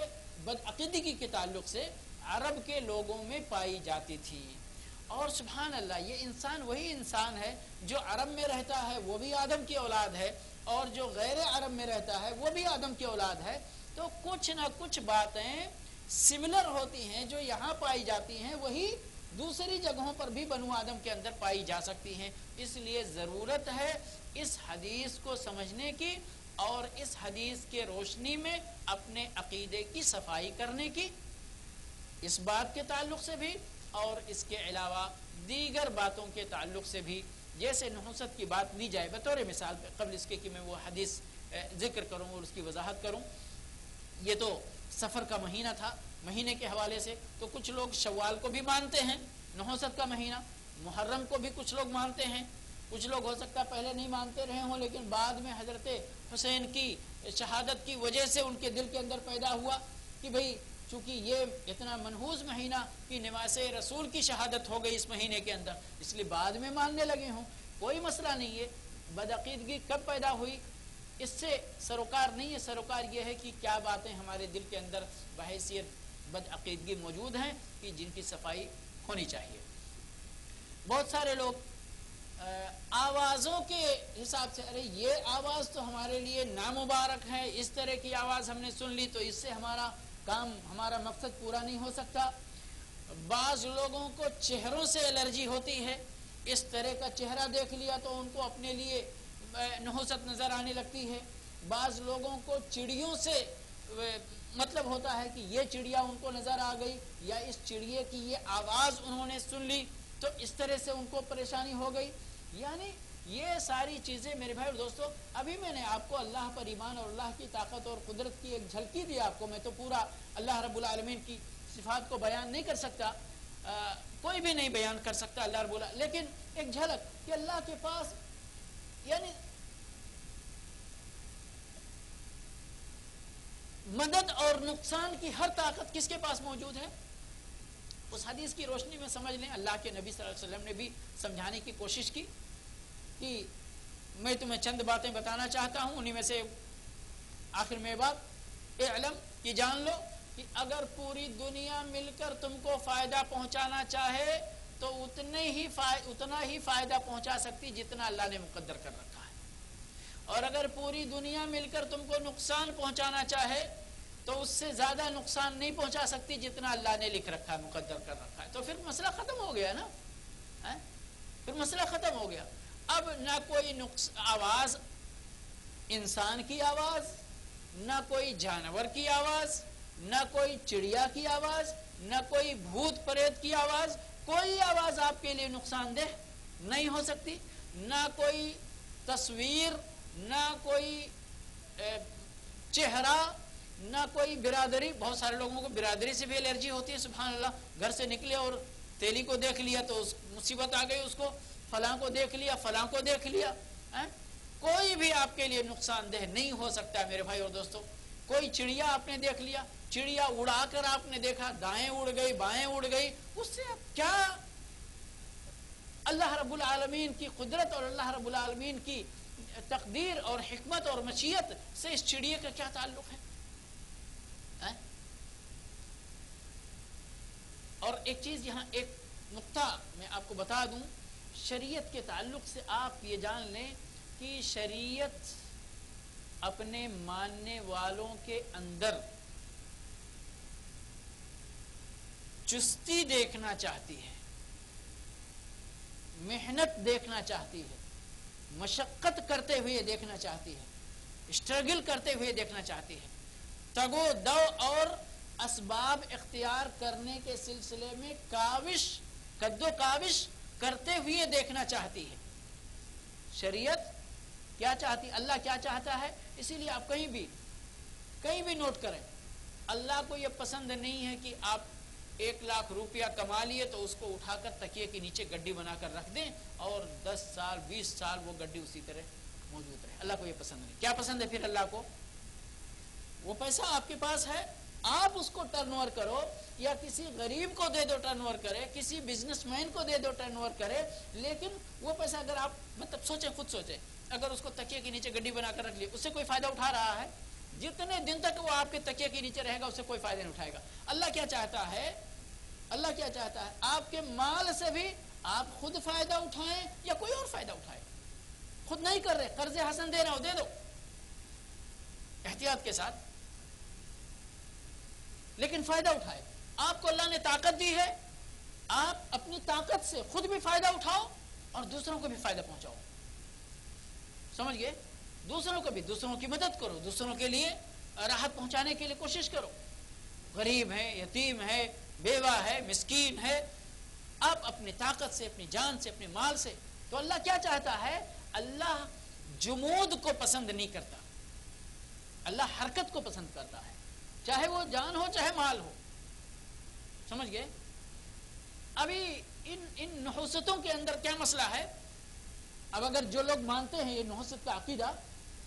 Speaker 2: بدعقیدگی کے تعلق سے عرب کے لوگوں میں پائی جاتی تھی. اور سبحان اللہ، یہ انسان وہی انسان ہے جو عرب میں رہتا ہے، وہ بھی آدم کی اولاد ہے، اور جو غیر عرب میں رہتا ہے وہ بھی آدم کی اولاد ہے. تو کچھ نہ کچھ باتیں سملر ہوتی ہیں جو یہاں پائی جاتی ہیں، وہی دوسری جگہوں پر بھی بنو آدم کے اندر پائی جا سکتی ہیں. اس لیے ضرورت ہے اس حدیث کو سمجھنے کی، اور اس حدیث کے روشنی میں اپنے عقیدے کی صفائی کرنے کی، اس بات کے تعلق سے بھی اور اس کے علاوہ دیگر باتوں کے تعلق سے بھی. جیسے نحوست کی بات لی جائے بطور مثال، قبل اس کے کہ میں وہ حدیث ذکر کروں اور اس کی وضاحت کروں. یہ تو سفر کا مہینہ تھا، مہینے کے حوالے سے تو کچھ لوگ شوال کو بھی مانتے ہیں نحوست کا مہینہ، محرم کو بھی کچھ لوگ مانتے ہیں، کچھ لوگ ہو سکتا پہلے نہیں مانتے رہے ہوں، لیکن بعد میں حضرت حسین کی شہادت کی وجہ سے ان کے دل کے اندر پیدا ہوا کہ بھئی چونکہ یہ اتنا منحوس مہینہ کہ نواز رسول کی شہادت ہو گئی اس مہینے کے اندر، اس لیے بعد میں ماننے لگے ہوں. کوئی مسئلہ نہیں ہے. بدعقیدگی کب پیدا ہوئی اس سے سروکار نہیں ہے. سروکار یہ ہے کہ کیا باتیں ہمارے دل کے اندر بحیثیت بدعقیدگی موجود ہیں کہ جن کی صفائی ہونی چاہیے. بہت سارے لوگ آوازوں کے حساب سے، ارے یہ آواز تو ہمارے لیے نامبارک ہے، اس طرح کی آواز ہم نے سن لی تو اس سے ہمارا کام، ہمارا مقصد پورا نہیں ہو سکتا. بعض لوگوں کو چہروں سے الرجی ہوتی ہے، اس طرح کا چہرہ دیکھ لیا تو ان کو اپنے لیے نحوست نظر آنے لگتی ہے. بعض لوگوں کو چڑیوں سے مطلب ہوتا ہے کہ یہ چڑیا ان کو نظر آ گئی، یا اس چڑیے کی یہ آواز انہوں نے سن لی تو اس طرح سے ان کو پریشانی ہو گئی. یعنی یہ ساری چیزیں میرے بھائی اور دوستو، ابھی میں نے آپ کو اللہ پر ایمان اور اللہ کی طاقت اور قدرت کی ایک جھلکی دی آپ کو. میں تو پورا اللہ رب العالمین کی صفات کو بیان نہیں کر سکتا، کوئی بھی نہیں بیان کر سکتا اللہ رب العالمین، لیکن ایک جھلک کہ اللہ کے پاس یعنی مدد اور نقصان کی ہر طاقت کس کے پاس موجود ہے. اس حدیث کی روشنی میں سمجھ لیں، اللہ کے نبی صلی اللہ علیہ وسلم نے بھی سمجھانے کی کوشش کی کہ میں تمہیں چند باتیں بتانا چاہتا ہوں، انہی میں سے آخر میں بات اعلم، کہ جان لو کہ اگر پوری دنیا مل کر تم کو فائدہ پہنچانا چاہے تو اتنا ہی فائدہ پہنچا سکتی جتنا اللہ نے مقدر کر رکھا ہے، اور اگر پوری دنیا مل کر تم کو نقصان پہنچانا چاہے تو اس سے زیادہ نقصان نہیں پہنچا سکتی جتنا اللہ نے لکھ رکھا ہے، مقدر کر رکھا ہے. تو پھر مسئلہ ختم ہو گیا نا، پھر مسئلہ ختم ہو گیا. اب نہ کوئی آواز انسان کی آواز، نہ کوئی جانور کی آواز، نہ کوئی چڑیا کی آواز، نہ کوئی بھوت پریت کی آواز، کوئی آواز آپ کے لیے نقصان دہ نہیں ہو سکتی. نہ کوئی تصویر، نہ کوئی چہرہ، نہ کوئی برادری. بہت سارے لوگوں کو برادری سے بھی الرجی ہوتی ہے، سبحان اللہ. گھر سے نکلے اور تیلی کو دیکھ لیا تو مصیبت آ گئی اس کو. فلاں کو دیکھ لیا، فلاں کو دیکھ لیا. کوئی بھی آپ کے لیے نقصان دہ نہیں ہو سکتا ہے میرے بھائی اور دوستو. کوئی چڑیا آپ نے دیکھ لیا، چڑیا اڑا کر آپ نے دیکھا، دائیں اڑ گئی بائیں اڑ گئی، اس سے اب کیا اللہ رب العالمین کی قدرت اور اللہ رب العالمین کی تقدیر اور حکمت اور مشیت سے اس چڑیے کا کیا تعلق ہے؟ اور ایک چیز یہاں، ایک نقطہ میں آپ کو بتا دوں، شریعت کے تعلق سے آپ یہ جان لیں کہ شریعت اپنے ماننے والوں کے اندر چستی دیکھنا چاہتی ہے، محنت دیکھنا چاہتی ہے، مشقت کرتے ہوئے دیکھنا چاہتی ہے، اسٹرگل کرتے ہوئے دیکھنا چاہتی ہے، تگو دو اور اسباب اختیار کرنے کے سلسلے میں کاوش، کدو کاوش کرتے ہوئے دیکھنا چاہتی ہے. شریعت کیا چاہتی، اللہ کیا چاہتا ہے؟ اسی لیے آپ کہیں بھی نوٹ کریں، اللہ کو یہ پسند نہیں ہے کہ آپ 1,00,000 روپیہ کما لیے تو اس کو اٹھا کر تکیے کے نیچے گڈی بنا کر رکھ دیں اور 10 سال 20 سال وہ گڈی اسی طرح موجود رہے. اللہ کو یہ پسند نہیں. کیا پسند ہے پھر اللہ کو؟ وہ پیسہ آپ کے پاس ہے، آپ اس کو ٹرن اوور کرو، یا کسی غریب کو دے دو ٹرن اوور کرے، کسی بزنس مین کو دے دو ٹرن اوور کرے، لیکن وہ پیسہ اگر آپ مطلب سوچیں، خود سوچیں، اگر اس کو تکیے کے نیچے گڈی بنا کر رکھ لی، اس سے کوئی فائدہ اٹھا رہا ہے؟ جتنے دن تک وہ آپ کے تکیے کے نیچے رہے گا اس سے کوئی فائدہ نہیں اٹھائے گا. اللہ کیا چاہتا ہے؟ اللہ کیا چاہتا ہے؟ آپ کے مال سے بھی آپ خود فائدہ اٹھائیں یا کوئی اور فائدہ اٹھائے. خود نہیں کر رہے، قرض حسن دے رہا ہو، دے دو احتیاط کے ساتھ، لیکن فائدہ اٹھائے. آپ کو اللہ نے طاقت دی ہے، آپ اپنی طاقت سے خود بھی فائدہ اٹھاؤ اور دوسروں کو بھی فائدہ پہنچاؤ. سمجھ گئے؟ دوسروں کو بھی، دوسروں کی مدد کرو، دوسروں کے لیے راحت پہنچانے کے لیے کوشش کرو. غریب ہے، یتیم ہے، بیوہ ہے، مسکین ہے، آپ اپنی طاقت سے، اپنی جان سے، اپنے مال سے. تو اللہ کیا چاہتا ہے؟ اللہ جمود کو پسند نہیں کرتا، اللہ حرکت کو پسند کرتا ہے، چاہے وہ جان ہو چاہے مال ہو. سمجھ گئے؟ ابھی ان نحوستوں کے اندر کیا مسئلہ ہے؟ اب اگر جو لوگ مانتے ہیں یہ نحوست کا عقیدہ،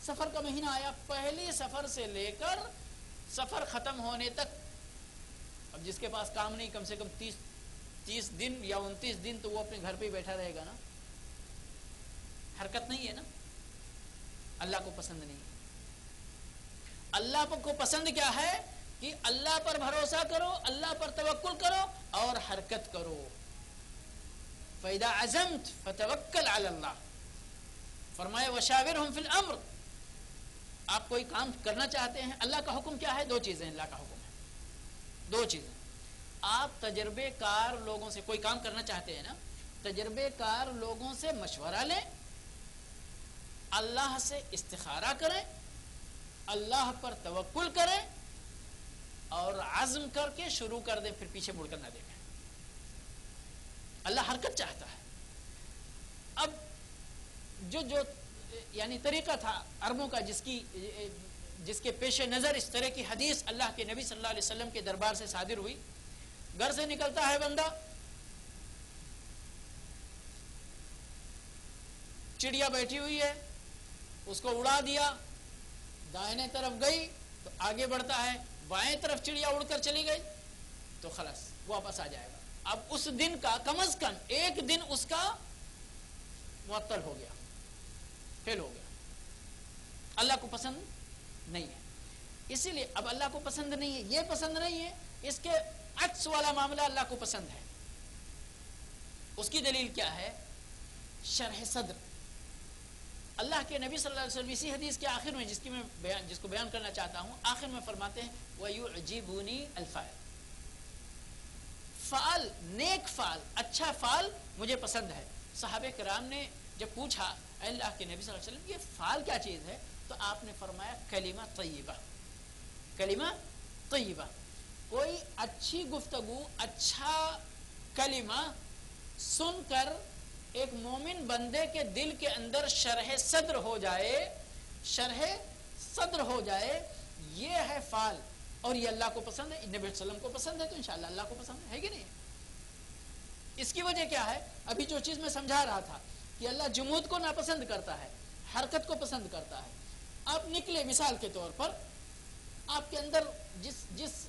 Speaker 2: سفر کا مہینہ آیا، پہلی سفر سے لے کر سفر ختم ہونے تک، اب جس کے پاس کام نہیں کم سے کم 30 دن یا 29 دن تو وہ اپنے گھر پہ ہی بیٹھا رہے گا نا. حرکت نہیں ہے نا. اللہ کو پسند نہیں ہے. اللہ کو پسند کیا ہے؟ کہ اللہ پر بھروسہ کرو، اللہ پر توکل کرو اور حرکت کرو. فَإِذَا عَزَمْتَ فَتَوَكَّلْ عَلَى اللَّهِ. فرمایا وَشَاوِرْهُمْ فِي الْأَمْرِ. آپ کوئی کام کرنا چاہتے ہیں، اللہ کا حکم کیا ہے؟ 2 چیزیں اللہ کا حکم ہے، 2 چیزیں. آپ تجربے کار لوگوں سے کوئی کام کرنا چاہتے ہیں نا، تجربے کار لوگوں سے مشورہ لیں، اللہ سے استخارہ کریں، اللہ پر توکل کریں اور عزم کر کے شروع کر دیں، پھر پیچھے مڑ کر نہ دیکھیں. اللہ حرکت چاہتا ہے. اب جو یعنی طریقہ تھا عربوں کا، جس کے پیش نظر اس طرح کی حدیث اللہ کے نبی صلی اللہ علیہ وسلم کے دربار سے صادر ہوئی. گھر سے نکلتا ہے بندہ، چڑیا بیٹھی ہوئی ہے، اس کو اڑا دیا، دائیں طرف گئی تو آگے بڑھتا ہے، بائیں طرف چڑیا اڑ کر چلی گئی تو خلاص واپس آ جائے گا. اب اس دن کا کم از کم 1 دن اس کا معطل ہو گیا، فیل ہو گیا. اللہ کو پسند نہیں ہے. اسی لیے اب اللہ کو پسند نہیں ہے، یہ پسند نہیں ہے، اس کے عکس والا معاملہ اللہ کو پسند ہے. اس کی دلیل کیا ہے؟ شرح صدر. اللہ کے نبی صلی اللہ علیہ وسلم اسی حدیث کے آخر میں، جس کو بیان کرنا چاہتا ہوں، آخر میں فرماتے ہیں وَيُعْجِبُنِي الْفَعْلُ. فعل، نیک فعل، اچھا فعل مجھے پسند ہے. صحابہ کرام نے جب پوچھا اے اللہ کے نبی صلی اللہ علیہ وسلم یہ فعل کیا چیز ہے، تو آپ نے فرمایا کلمہ طیبہ. کلمہ طیبہ، کوئی اچھی گفتگو، اچھا کلمہ سن کر ایک مومن بندے کے دل کے اندر شرح صدر ہو جائے، شرح صدر ہو جائے، یہ ہے فعل. اور یہ اللہ کو پسند ہے، نبی صلی اللہ علیہ وسلم کو پسند ہے، تو انشاءاللہ اللہ کو پسند ہے کہ نہیں؟ اس کی وجہ کیا ہے؟ ابھی جو چیز میں سمجھا رہا تھا کہ اللہ جمود کو ناپسند کرتا ہے، حرکت کو پسند کرتا ہے. آپ نکلے مثال کے طور پر، آپ کے اندر جس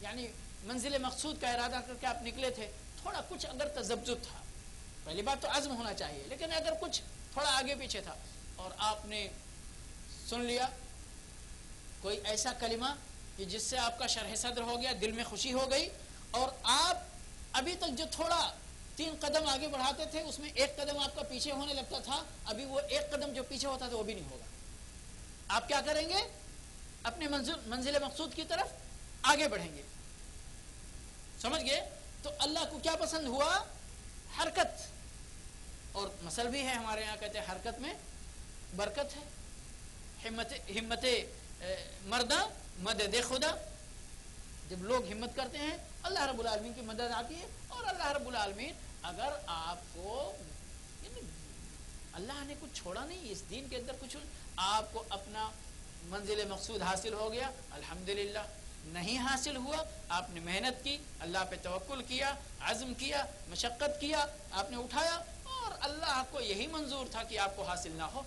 Speaker 2: یعنی منزل مقصود کا ارادہ کر کے آپ نکلے تھے، تھوڑا کچھ اگر تذبذب تھا، پہلی بات تو عزم ہونا چاہیے، لیکن اگر کچھ تھوڑا آگے پیچھے تھا اور آپ نے سن لیا کوئی ایسا کلمہ کہ جس سے آپ کا شرح صدر ہو گیا، دل میں خوشی ہو گئی، اور آپ ابھی تک جو تھوڑا 3 قدم آگے بڑھاتے تھے اس میں 1 قدم آپ کا پیچھے ہونے لگتا تھا، ابھی وہ 1 قدم جو پیچھے ہوتا تھا وہ بھی نہیں ہوگا. آپ کیا کریں گے؟ اپنے منزل مقصود کی طرف آگے بڑھیں گے. سمجھ گئے؟ تو اللہ کو کیا پسند ہوا؟ حرکت. اور مثل بھی ہے ہمارے یہاں، کہتے ہیں حرکت میں برکت ہے، ہمت مردہ مدد خدا. جب لوگ ہمت کرتے ہیں اللہ رب العالمین کی مدد آتی ہے. اور اللہ رب العالمین اگر آپ کو، اللہ نے کچھ چھوڑا نہیں اس دین کے اندر، کچھ آپ کو اپنا منزل مقصود حاصل ہو گیا الحمدللہ. نہیں حاصل ہوا، آپ نے محنت کی، اللہ پہ توکل کیا، عزم کیا، مشقت کیا، آپ نے اٹھایا، اور اللہ کو یہی منظور تھا کہ آپ کو حاصل نہ ہو.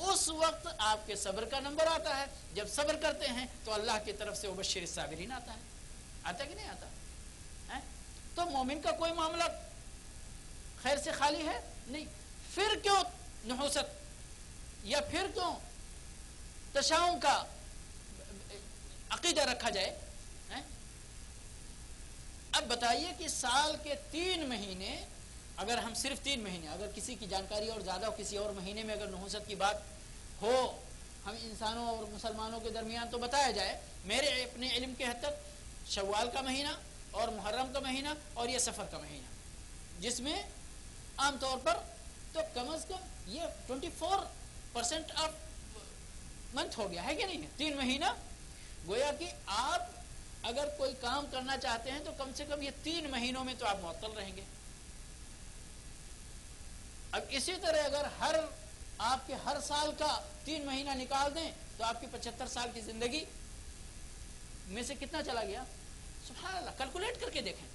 Speaker 2: اس وقت آپ کے صبر کا نمبر آتا ہے. جب صبر کرتے ہیں تو اللہ کی طرف سے وبشر الصابرین آتا ہے. آتا کہ نہیں آتا؟ تو مومن کا کوئی معاملہ خیر سے خالی ہے نہیں. پھر کیوں نحوست یا پھر کیوں تشاؤم کا عقیدہ رکھا جائے؟ اب بتائیے کہ سال کے 3 مہینے، اگر ہم صرف 3 مہینے، اگر کسی کی جانکاری اور زیادہ ہو، کسی اور مہینے میں اگر نحوست کی بات ہو ہم انسانوں اور مسلمانوں کے درمیان تو بتایا جائے. میرے اپنے علم کے حد تک شوال کا مہینہ اور محرم کا مہینہ اور یہ سفر کا مہینہ، جس میں عام طور پر تو کم از کم یہ 24% آف منتھ ہو گیا ہے کہ نہیں ہے؟ 3 مہینہ گویا کہ آپ اگر کوئی کام کرنا چاہتے ہیں تو کم سے کم یہ 3 مہینوں میں تو آپ معطل رہیں گے. اب اسی طرح اگر آپ کے ہر سال کا 3 مہینہ نکال دیں تو آپ کی 75 سال کی زندگی میں سے کتنا چلا گیا؟ سبحان اللہ، کیلکولیٹ کر کے دیکھیں.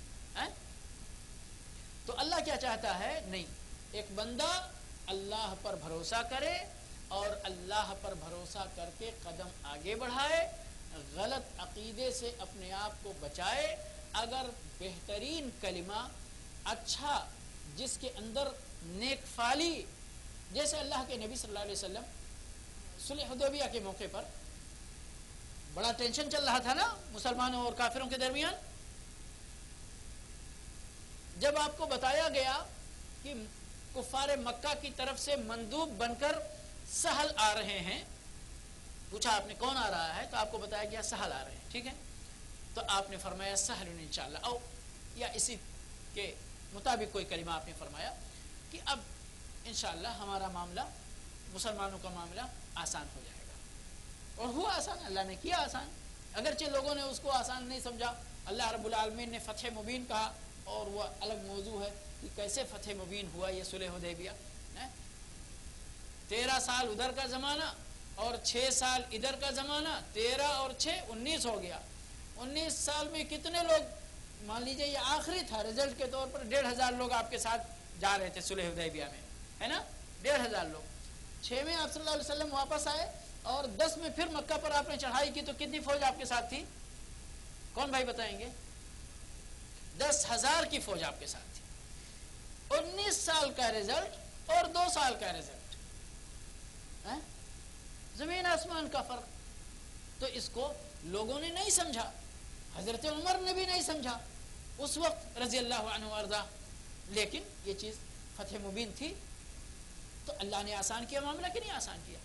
Speaker 2: تو اللہ کیا چاہتا ہے؟ نہیں، ایک بندہ اللہ پر بھروسہ کرے اور اللہ پر بھروسہ کر کے قدم آگے بڑھائے، غلط عقیدے سے اپنے آپ کو بچائے. اگر بہترین کلمہ، اچھا، جس کے اندر نیک فالی، جیسے اللہ کے نبی صلی اللہ علیہ وسلم صلح حدیبیہ کے موقع پر بڑا ٹینشن چل رہا تھا نا مسلمانوں اور کافروں کے درمیان. جب آپ کو بتایا گیا کہ کفار مکہ کی طرف سے مندوب بن کر سہل آ رہے ہیں، پوچھا آپ نے کون آ رہا ہے؟ تو آپ کو بتایا گیا سہل آ رہے ہیں. ٹھیک ہے، تو آپ نے فرمایا سہل انشاءاللہ، او یا اسی کے مطابق کوئی کلمہ آپ نے فرمایا کہ اب انشاءاللہ ہمارا معاملہ، مسلمانوں کا معاملہ آسان ہو جائے گا. اور ہوا آسان، اللہ نے کیا آسان. اگرچہ لوگوں نے اس کو آسان نہیں سمجھا. اللہ رب العالمین نے فتح مبین کہا، اور وہ الگ موضوع ہے کہ کیسے فتح مبین ہوا یہ صلح حدیبیہ. 13 سال ادھر کا زمانہ اور 6 سال ادھر کا زمانہ، 13 اور 6 19 ہو گیا. 19 سال میں کتنے لوگ، مان لیجئے یہ آخری تھا رزلٹ کے طور پر 1,500 لوگ آپ کے ساتھ جا رہے تھے صلح حدیبیہ میں، ہے نا؟ 1,500 لوگ. 6 میں آپ صلی اللہ علیہ وسلم واپس آئے اور 10 میں پھر مکہ پر آپ نے چڑھائی کی. تو کتنی فوج آپ کے ساتھ تھی؟ کون بھائی بتائیں گے؟ 10,000 کی فوج آپ کے ساتھ تھی. 19 سال کا رزلٹ اور 2 سال کا رزلٹ، زمین آسمان کا فرق. تو اس کو لوگوں نے نہیں سمجھا، حضرت عمر نے بھی نہیں سمجھا اس وقت رضی اللہ عنہ وارضہ. لیکن یہ چیز فتح مبین تھی. تو اللہ نے آسان کیا معاملہ کہ نہیں آسان کیا؟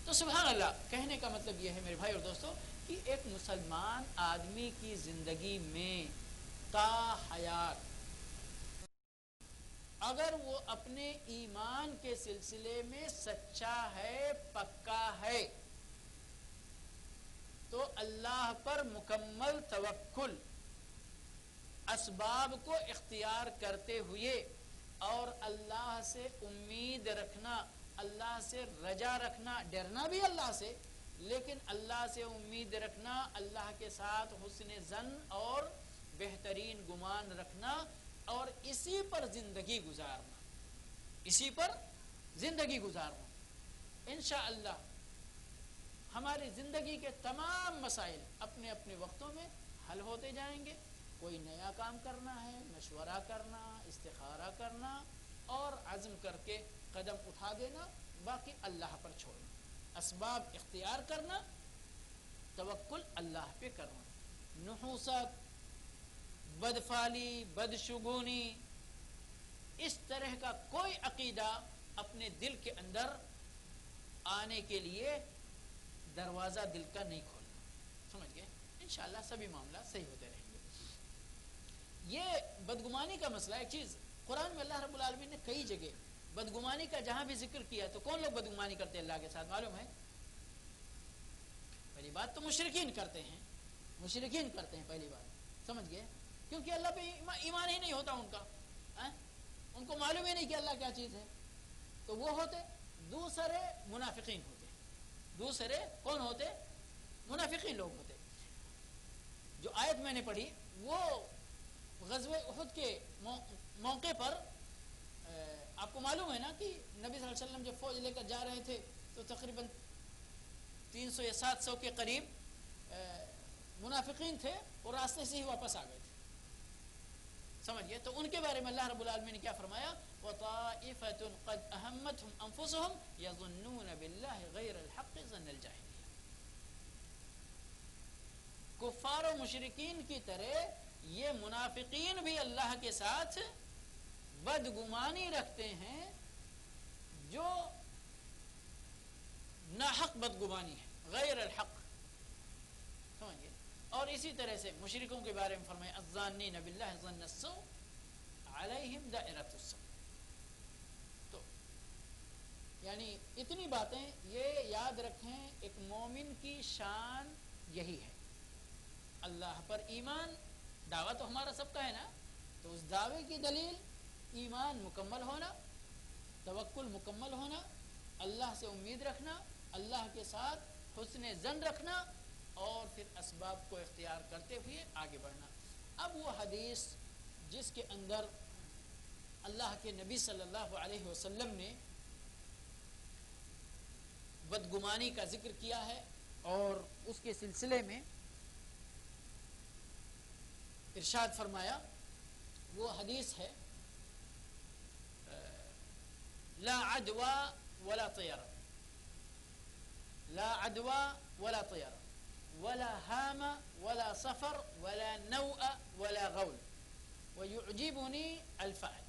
Speaker 2: تو سبحان اللہ. کہنے کا مطلب یہ ہے میرے بھائی اور دوستو کہ ایک مسلمان آدمی کی زندگی میں تا حیات اگر وہ اپنے ایمان کے سلسلے میں سچا ہے، پکا ہے، تو اللہ پر مکمل توکل، اسباب کو اختیار کرتے ہوئے اور اللہ سے امید رکھنا، اللہ سے رجا رکھنا، ڈرنا بھی اللہ سے، لیکن اللہ سے امید رکھنا، اللہ کے ساتھ حسن ظن اور بہترین گمان رکھنا. اور اسی پر زندگی گزارنا، اسی پر زندگی گزارنا۔ انشاءاللہ ہماری زندگی کے تمام مسائل اپنے اپنے وقتوں میں حل ہوتے جائیں گے۔ کوئی نیا کام کرنا ہے، مشورہ کرنا، استخارہ کرنا اور عزم کر کے قدم اٹھا دینا، باقی اللہ پر چھوڑنا، اسباب اختیار کرنا، توکل اللہ پہ کرنا۔ نحوست، بدفعلی، بدشگونی، اس طرح کا کوئی عقیدہ اپنے دل کے اندر آنے کے لیے دروازہ دل کا نہیں کھولنا، سمجھ گئے؟ انشاءاللہ سبھی معاملات صحیح ہوتے رہیں گے۔ یہ بدگمانی کا مسئلہ ایک چیز قرآن میں اللہ رب العالمین نے کئی جگہ بدگمانی کا جہاں بھی ذکر کیا تو کون لوگ بدگمانی کرتے ہیں اللہ کے ساتھ معلوم ہے؟ پہلی بات تو مشرکین کرتے ہیں، مشرکین کرتے ہیں پہلی بات، سمجھ گئے؟ کیونکہ اللہ پہ ایمان ہی نہیں ہوتا ان کا، ان کو معلوم ہی نہیں کہ اللہ کیا چیز ہے، تو وہ ہوتے دوسرے منافقین ہوتے، دوسرے کون ہوتے؟ منافقین لوگ ہوتے۔ جو آیت میں نے پڑھی وہ غزوہ احد کے موقع پر آپ کو معلوم ہے نا کہ نبی صلی اللہ علیہ وسلم جب فوج لے کر جا رہے تھے تو تقریباً 300 یا 700 کے قریب منافقین تھے اور راستے سے ہی واپس آ گئے تھے، سمجھ گئے؟ تو ان کے بارے میں اللہ رب العالمین نے کیا فرمایا؟ وَطَائِفَةٌ قَدْ أَهَمَّتْهُمْ أَنفُسُهُمْ يَظُنُّونَ بِاللَّهِ غَيْرَ الْحَقِّ ظَنَّ الْجَاهِلِيَّةِ۔ کفار و مشرکین کی طرح یہ منافقین بھی اللہ کے ساتھ بدگمانی رکھتے ہیں، جو ناحق بدگمانی ہے، غیر الحق، سمجھ گئے؟ اور اسی طرح سے مشرکوں کے بارے میں فرمایا الظانین باللہ ظن السوء علیہم دائرۃ السوء۔ تو یعنی اتنی باتیں یہ یاد رکھیں، ایک مومن کی شان یہی ہے، اللہ پر ایمان، دعویٰ تو ہمارا سب کا ہے نا، تو اس دعوے کی دلیل ایمان مکمل ہونا، توکل مکمل ہونا، اللہ سے امید رکھنا، اللہ کے ساتھ حسن ظن رکھنا اور پھر اسباب کو اختیار کرتے ہوئے آگے بڑھنا۔ اب وہ حدیث جس کے اندر اللہ کے نبی صلی اللہ علیہ وسلم نے بدگمانی کا ذکر کیا ہے اور اس کے سلسلے میں ارشاد فرمایا، وہ حدیث ہے لا عدوى ولا طيرة، لا عدوى ولا طيرة ولا هام ولا صفر ولا نوء ولا غول ويعجبني الفعل۔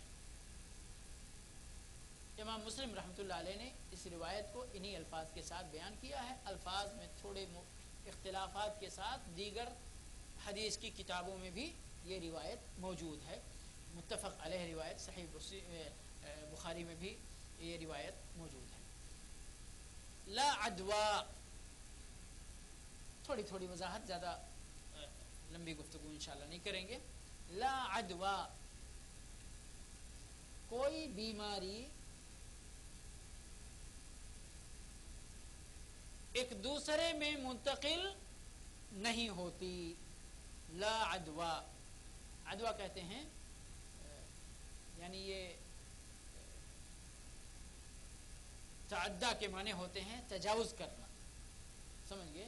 Speaker 2: امام مسلم رحمۃ اللہ علیہ نے اس روایت کو انہی الفاظ کے ساتھ بیان کیا ہے، الفاظ میں تھوڑے اختلافات کے ساتھ دیگر حدیث کی کتابوں میں بھی یہ روایت موجود ہے، متفق علیہ روایت، صحیح بخاری میں بھی یہ روایت موجود ہے۔ لا عدوى، تھوڑی تھوڑی وضاحت، زیادہ لمبی گفتگو انشاءاللہ نہیں کریں گے۔ لا عدوى، کوئی بیماری ایک دوسرے میں منتقل نہیں ہوتی۔ لا عدوى، عدوى کہتے ہیں یعنی یہ تعدی کے معنی ہوتے ہیں تجاوز کرنا، سمجھ گئے؟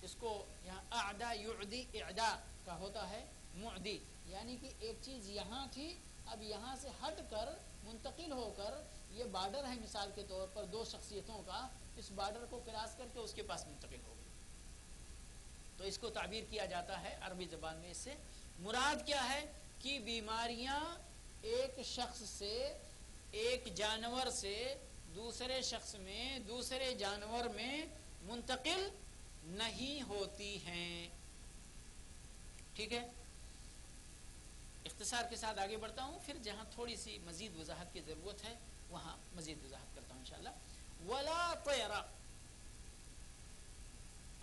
Speaker 2: اس کو یہاں اعدا یعدی اعدا کا ہوتا ہے معدی، یعنی کہ ایک چیز یہاں تھی اب یہاں سے ہٹ کر منتقل ہو کر، یہ بارڈر ہے مثال کے طور پر دو شخصیتوں کا، اس بارڈر کو کراس کر کے اس کے پاس منتقل ہو گئی، تو اس کو تعبیر کیا جاتا ہے عربی زبان میں۔ اس سے مراد کیا ہے کہ بیماریاں ایک شخص سے، ایک جانور سے دوسرے شخص میں، دوسرے جانور میں منتقل نہیں ہوتی ہیں، ٹھیک ہے؟ اختصار کے ساتھ آگے بڑھتا ہوں، پھر جہاں تھوڑی سی مزید وضاحت کی ضرورت ہے وہاں مزید وضاحت کرتا ہوں انشاءاللہ۔ ولا طیرہ،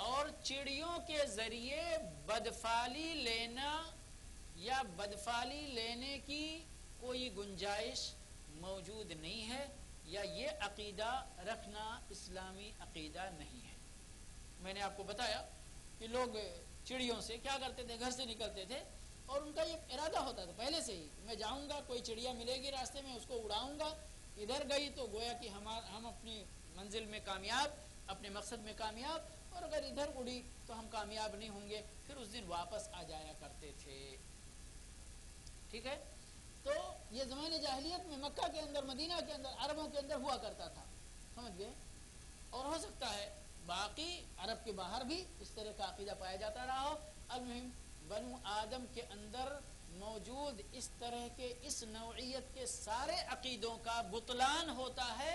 Speaker 2: اور چڑیوں کے ذریعے بدفعلی لینا یا بدفعلی لینے کی کوئی گنجائش موجود نہیں ہے، یا یہ عقیدہ رکھنا اسلامی عقیدہ نہیں ہے۔ میں نے آپ کو بتایا کہ لوگ چڑیوں سے کیا کرتے تھے، گھر سے نکلتے تھے اور ان کا یہ ارادہ ہوتا تھا پہلے سے ہی، میں جاؤں گا، کوئی چڑیا ملے گی راستے میں، اس کو اڑاؤں گا، ادھر گئی تو گویا کہ ہم اپنی منزل میں کامیاب، اپنے مقصد میں کامیاب، اور اگر ادھر اڑی تو ہم کامیاب نہیں ہوں گے، پھر اس دن واپس آ جایا کرتے تھے. ٹھیک ہے، تو یہ زمانے جاہلیت میں مکہ کے اندر، مدینہ کے اندر، عربوں کے اندر ہوا کرتا تھا. سمجھ گئے؟ اور ہو سکتا ہے باقی عرب کے باہر بھی اس طرح کا عقیدہ پایا جاتا رہا ہو. المہم بنو آدم کے اندر موجود اس طرح کے، اس نوعیت کے سارے عقیدوں کا بطلان ہوتا ہے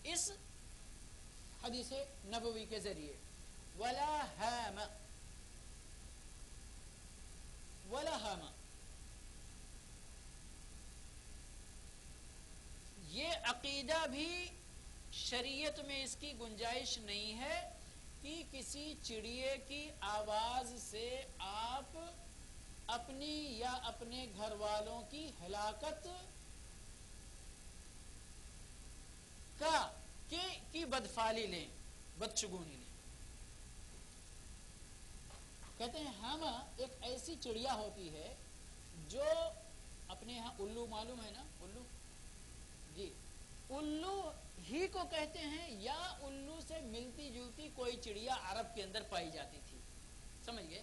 Speaker 2: اس حدیث نبوی کے ذریعے. ولا ہام ولا ہام، یہ عقیدہ بھی شریعت میں اس کی گنجائش نہیں ہے کہ کسی چڑیے کی آواز سے آپ اپنی یا اپنے گھر والوں کی ہلاکت کی بدفعلی لیں، بدشگونی لیں. کہتے ہیں ہاما ایک ایسی چڑیا ہوتی ہے جو اپنے یہاں الو معلوم ہے نا، الو، جی، الو ہی کو کہتے ہیں یا الو سے ملتی جلتی کوئی چڑیا عرب کے اندر پائی جاتی تھی. سمجھ گئے؟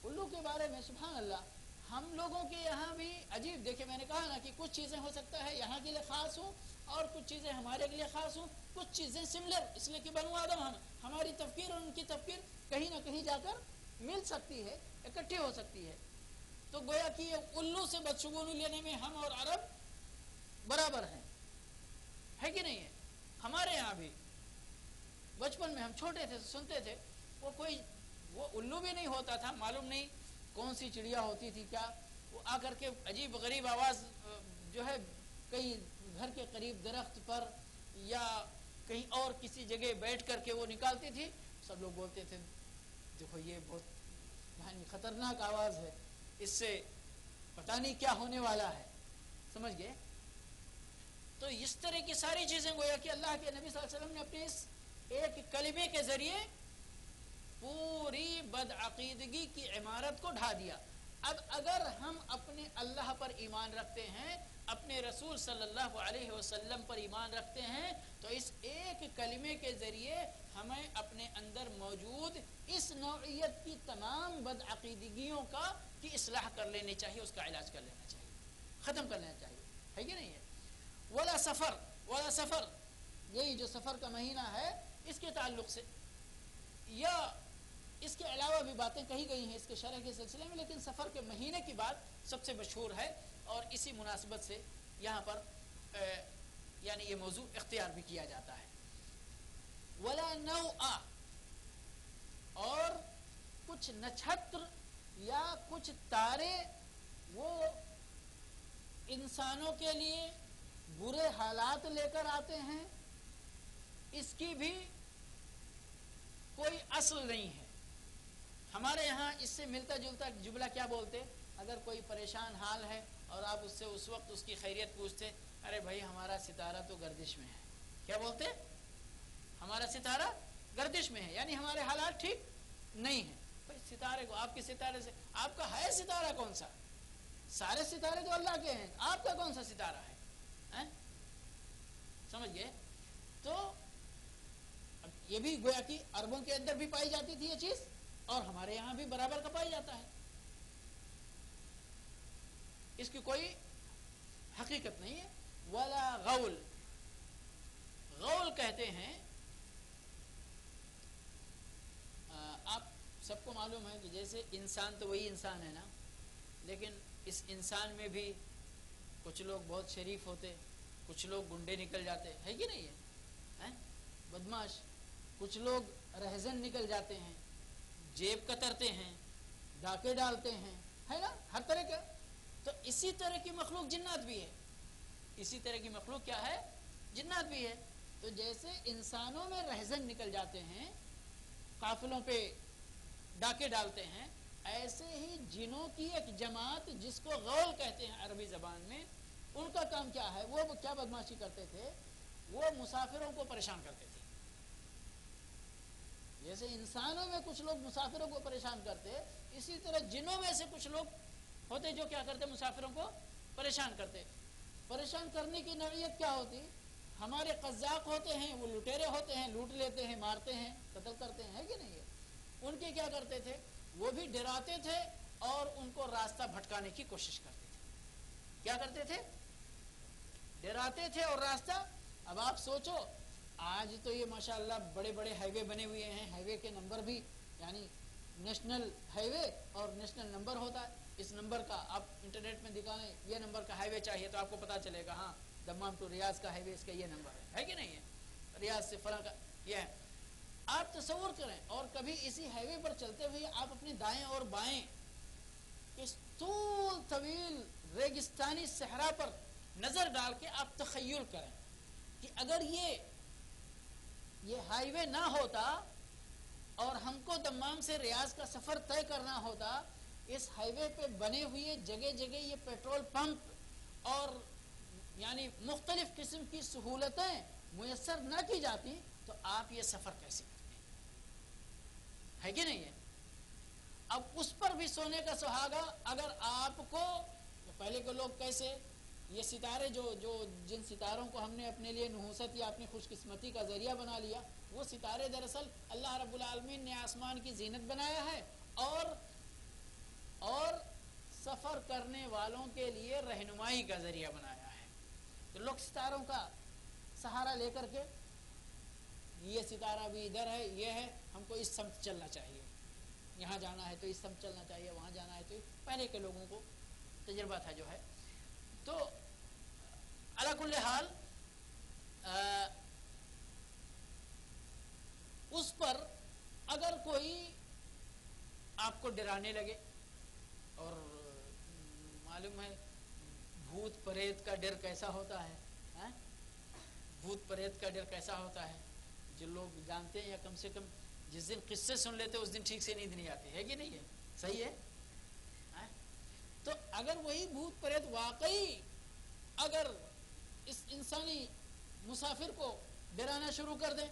Speaker 2: الو کے بارے میں سبحان اللہ ہم لوگوں کے یہاں بھی عجیب، دیکھیں میں نے کہا نا کہ کچھ چیزیں ہو سکتا ہے یہاں کے لیے خاص ہوں اور کچھ چیزیں ہمارے لیے خاص ہوں، کچھ چیزیں سملر، اس لیے کہ بنو آدم ہماری تفکیر اور ان کی تفکیر کہیں نہ کہیں جا کر مل سکتی ہے، اکٹھی ہو سکتی ہے. تو گویا کہ الو سے بدشگونی لینے میں ہم اور عرب برابر ہیں، ہے کہ نہیں ہے؟ ہمارے یہاں بھی بچپن میں ہم چھوٹے تھے سنتے تھے وہ الو بھی نہیں ہوتا تھا، معلوم نہیں کون سی چڑیا ہوتی تھی کیا، وہ آ کر کے عجیب غریب آواز جو ہے کئی گھر کے قریب درخت پر یا کہیں اور کسی جگہ بیٹھ کر کے وہ نکالتی تھی. سب لوگ بولتے تھے دیکھو یہ بہت خطرناک آواز ہے، اس سے پتہ نہیں کیا ہونے والا ہے. سمجھ گئے؟ تو اس طرح کی ساری چیزیں گویا کہ اللہ کے نبی صلی اللہ علیہ وسلم نے اپنے اس ایک کلمے کے ذریعے پوری بدعقیدگی کی عمارت کو ڈھا دیا. اب اگر ہم اپنے اللہ پر ایمان رکھتے ہیں، اپنے رسول صلی اللہ علیہ وسلم پر ایمان رکھتے ہیں، تو اس ایک کلمے کے ذریعے ہمیں اپنے اندر موجود اس نوعیت کی تمام بدعقیدگیوں کی اصلاح کر لینی چاہیے، اس کا علاج کر لینا چاہیے، ختم کر لینا چاہیے، ہے کہ نہیں ہے؟ ولا سفر، یہی جو سفر کا مہینہ ہے اس کے تعلق سے، یا اس کے علاوہ بھی باتیں کہی گئی ہیں اس کے شرح کے سلسلے میں، لیکن سفر کے مہینے کی بات سب سے مشہور ہے اور اسی مناسبت سے یہاں پر یعنی یہ موضوع اختیار بھی کیا جاتا ہے. ولا نوء، اور کچھ نچھتر یا کچھ تارے وہ انسانوں کے لیے برے حالات لے کر آتے ہیں، اس کی بھی کوئی اصل نہیں ہے. ہمارے یہاں اس سے ملتا جلتا جملہ کیا بولتے، اگر کوئی پریشان حال ہے اور آپ اس سے اس وقت اس کی خیریت پوچھتے، ارے بھائی ہمارا ستارہ تو گردش میں ہے. کیا بولتے؟ ہمارا ستارہ گردش میں ہے، یعنی ہمارے حالات ٹھیک نہیں ہیں. بھائی ستارے کو، آپ کے ستارے سے، آپ کا ہے ستارہ کون سا؟ سارے ستارے تو اللہ کے ہیں، آپ کا کون سا ستارہ ہے؟ سمجھ گئے؟ تو اب یہ بھی گویا کہ عربوں کے اندر بھی پائی جاتی تھی یہ چیز اور ہمارے یہاں بھی برابر کا پائی جاتا ہے. اس کی کوئی حقیقت نہیں ہے. ولا غول، غول کہتے ہیں، آپ سب کو معلوم ہے کہ جیسے انسان تو وہی انسان ہے نا، لیکن اس انسان میں بھی کچھ لوگ بہت شریف ہوتے، کچھ لوگ گنڈے نکل جاتے ہے کہ نہیں ہے؟ بدماش، کچھ لوگ رہزن نکل جاتے ہیں، جیب کترتے ہیں، ڈاکے ڈالتے ہیں، ہے نا، ہر طرح کا. تو اسی طرح کی مخلوق جنات بھی ہے، اسی طرح کی مخلوق کیا ہے؟ جنات بھی ہے. تو جیسے انسانوں میں رہزن نکل جاتے ہیں، قافلوں پہ ڈاکے ڈالتے ہیں، ایسے ہی جنوں کی ایک جماعت جس کو غول کہتے ہیں عربی زبان میں، ان کا کام کیا ہے؟ وہ کیا بدماشی کرتے تھے؟ وہ مسافروں کو پریشان کرتے تھے. جیسے انسانوں میں کچھ لوگ مسافروں کو پریشان کرتے، اسی طرح جنوں میں سے کچھ لوگ ہوتے جو کیا کرتے مسافروں کو پریشان کرتے. پریشان کرنے کی نوعیت کیا ہوتی؟ ہمارے قذاق ہوتے ہیں، وہ لٹیرے ہوتے ہیں، لوٹ لیتے ہیں، مارتے ہیں، قتل کرتے ہیں، ہے کہ نہیں ہے؟ ان کے کیا کرتے تھے؟ وہ بھی ڈراتے تھے اور ان کو راستہ بھٹکانے کی کوشش کرتے تھے. کیا کرتے تھے؟ ڈراتے تھے اور راستہ. اب آپ سوچو، آج تو یہ ماشاءاللہ بڑے بڑے ہائی وے بنے ہوئے ہیں، ہائی وے کے نمبر بھی یعنی نیشنل ہائی وے اور نیشنل نمبر ہوتا ہے. اس نمبر کا آپ انٹرنیٹ میں دکھائیں یہ نمبر کا ہائی وے چاہیے تو آپ کو پتا چلے گا ہاں دمام ٹو ریاض کا ہائی وے اس کا یہ نمبر ہے کہ نہیں ہے؟ ریاض سے فلاں کا یہ ہے. آپ تصور کریں اور کبھی اسی ہائی وے پر چلتے ہوئے آپ اپنے دائیں اور بائیں اس طول طویل ریگستانی صحرا پر نظر ڈال کے آپ تخیل کریں کہ اگر یہ ہائی وے نہ ہوتا اور ہم کو دمام سے ریاض کا سفر طے کرنا ہوتا، اس ہائی وے پہ بنے ہوئے جگہ جگہ یہ پیٹرول پمپ اور یعنی مختلف قسم کی سہولتیں میسر نہ کی جاتی تو آپ یہ سفر کیسے کرتے؟ ہے کہ نہیں ہے؟ اب اس پر بھی سونے کا سہاگا. اگر آپ کو پہلے کے لوگ کیسے یہ ستارے جن ستاروں کو ہم نے اپنے لیے نحوست یا اپنی خوش قسمتی کا ذریعہ بنا لیا، وہ ستارے دراصل اللہ رب العالمین نے آسمان کی زینت بنایا ہے اور سفر کرنے والوں کے لیے رہنمائی کا ذریعہ بنایا ہے. تو لوگ ستاروں کا سہارا لے کر کے یہ ستارہ بھی ادھر ہے، یہ ہے، ہم کو اس سمت چلنا چاہیے، یہاں جانا ہے تو اس سمت چلنا چاہیے، وہاں جانا ہے تو پہلے کے لوگوں کو تجربہ تھا جو ہے. تو علی کل حال اس پر اگر کوئی آپ کو ڈرانے لگے، اور معلوم ہے بھوت پریت کا ڈر کیسا ہوتا ہے، بھوت پریت کا ڈر کیسا ہوتا ہے، جو لوگ جانتے ہیں یا کم سے کم جس دن قصے سن لیتے اس دن ٹھیک سے نیند نہیں آتی ہے کہ نہیں ہے؟ صحیح ہے. تو اگر وہی بھوت پریت واقعی اگر اس انسانی مسافر کو ڈرانا شروع کر دیں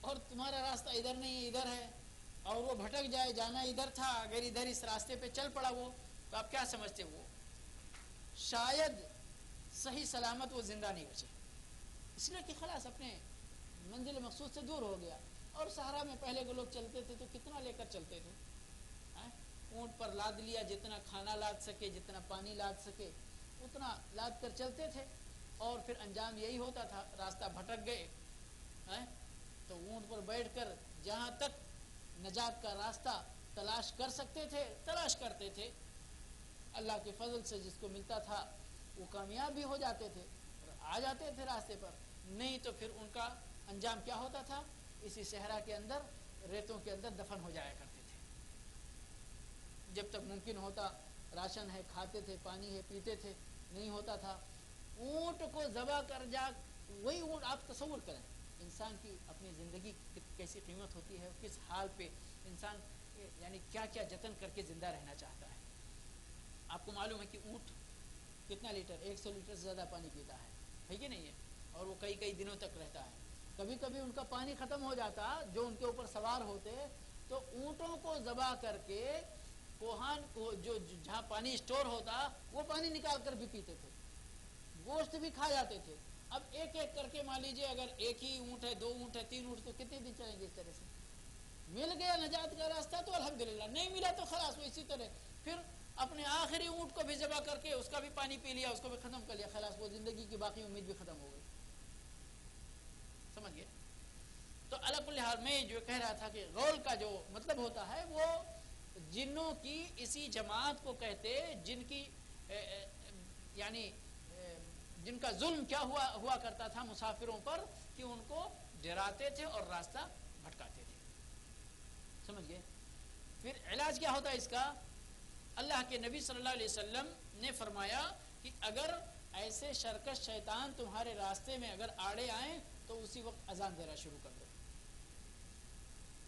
Speaker 2: اور تمہارا راستہ ادھر نہیں ہے ادھر ہے اور وہ بھٹک جائے، جانا ادھر تھا اگر ادھر اس راستے پہ چل پڑا وہ، تو آپ کیا سمجھتے وہ شاید صحیح سلامت وہ زندہ نہیں بچے، اس لیے کہ خلاص اپنے منزل مقصود سے دور ہو گیا. اور صحرا میں پہلے کے لوگ چلتے تھے تو کتنا لے کر چلتے تھے؟ اونٹ پر لاد لیا، جتنا کھانا لاد سکے، جتنا پانی لاد سکے اتنا لاد کر چلتے تھے، اور پھر انجام یہی ہوتا تھا راستہ بھٹک گئے تو اونٹ پر بیٹھ کر جہاں تک نجات کا راستہ تلاش کر سکتے تھے تلاش کرتے تھے. اللہ کے فضل سے جس کو ملتا تھا وہ کامیاب بھی ہو جاتے تھے اور آ جاتے تھے راستے پر، نہیں تو پھر ان کا انجام کیا ہوتا تھا؟ اسی صحرا کے اندر ریتوں کے اندر دفن ہو جایا کرتے تھے. جب تک ممکن ہوتا راشن ہے کھاتے تھے، پانی ہے پیتے تھے، نہیں ہوتا تھا اونٹ کو ذبح کر جا. وہی اونٹ آپ تصور کریں انسان کی اپنی زندگی کیسی قیمت ہوتی ہے، کس حال پہ انسان یعنی کیا کیا جتن کر کے زندہ رہنا چاہتا ہے. آپ کو معلوم ہے کہ اونٹ کتنا لیٹر 100 لیٹر سے زیادہ پانی پیتا ہے کہ نہیں ہے؟ اور وہ کئی دنوں تک رہتا ہے. کبھی کبھی ان کا پانی ختم ہو جاتا جو ان کے اوپر سوار ہوتے تو اونٹوں کو ذبح کر کے کوہان کو جو جہاں پانی اسٹور ہوتا وہ پانی نکال کر بھی پیتے تھے، گوشت بھی کھا جاتے تھے. اب ایک ایک کر کے مان لیجیے اگر ایک ہی اونٹ ہے، 2 اونٹ ہے، 3 اونٹ، تو کتنے دن چلیں گے اس طرح سے؟ مل گیا نجات کا راستہ تو الحمدللہ، نہیں ملا تو خلاص وہ اسی طرح پھر اپنے آخری اونٹ کو بھی ذبح کر کے اس کا بھی پانی پی لیا، اس کو بھی ختم کر لیا، خلاص وہ زندگی کی باقی امید بھی ختم ہو گئی. سمجھ گئے؟ تو علی کل حال میں جو کہہ رہا تھا کہ غول کا جو مطلب ہوتا ہے وہ جنوں کی اسی جماعت کو کہتے جن کی یعنی جن کا ظلم کیا ہوا کرتا تھا مسافروں پر کہ ان کو ڈراتے تھے اور راستہ بھٹکاتے تھے. سمجھ گئے؟ پھر علاج کیا ہوتا ہے اس کا؟ اللہ کے نبی صلی اللہ علیہ وسلم نے فرمایا کہ اگر ایسے شرکش شیطان تمہارے راستے میں اگر آڑے آئیں تو اسی وقت اذان دینا شروع کر دو.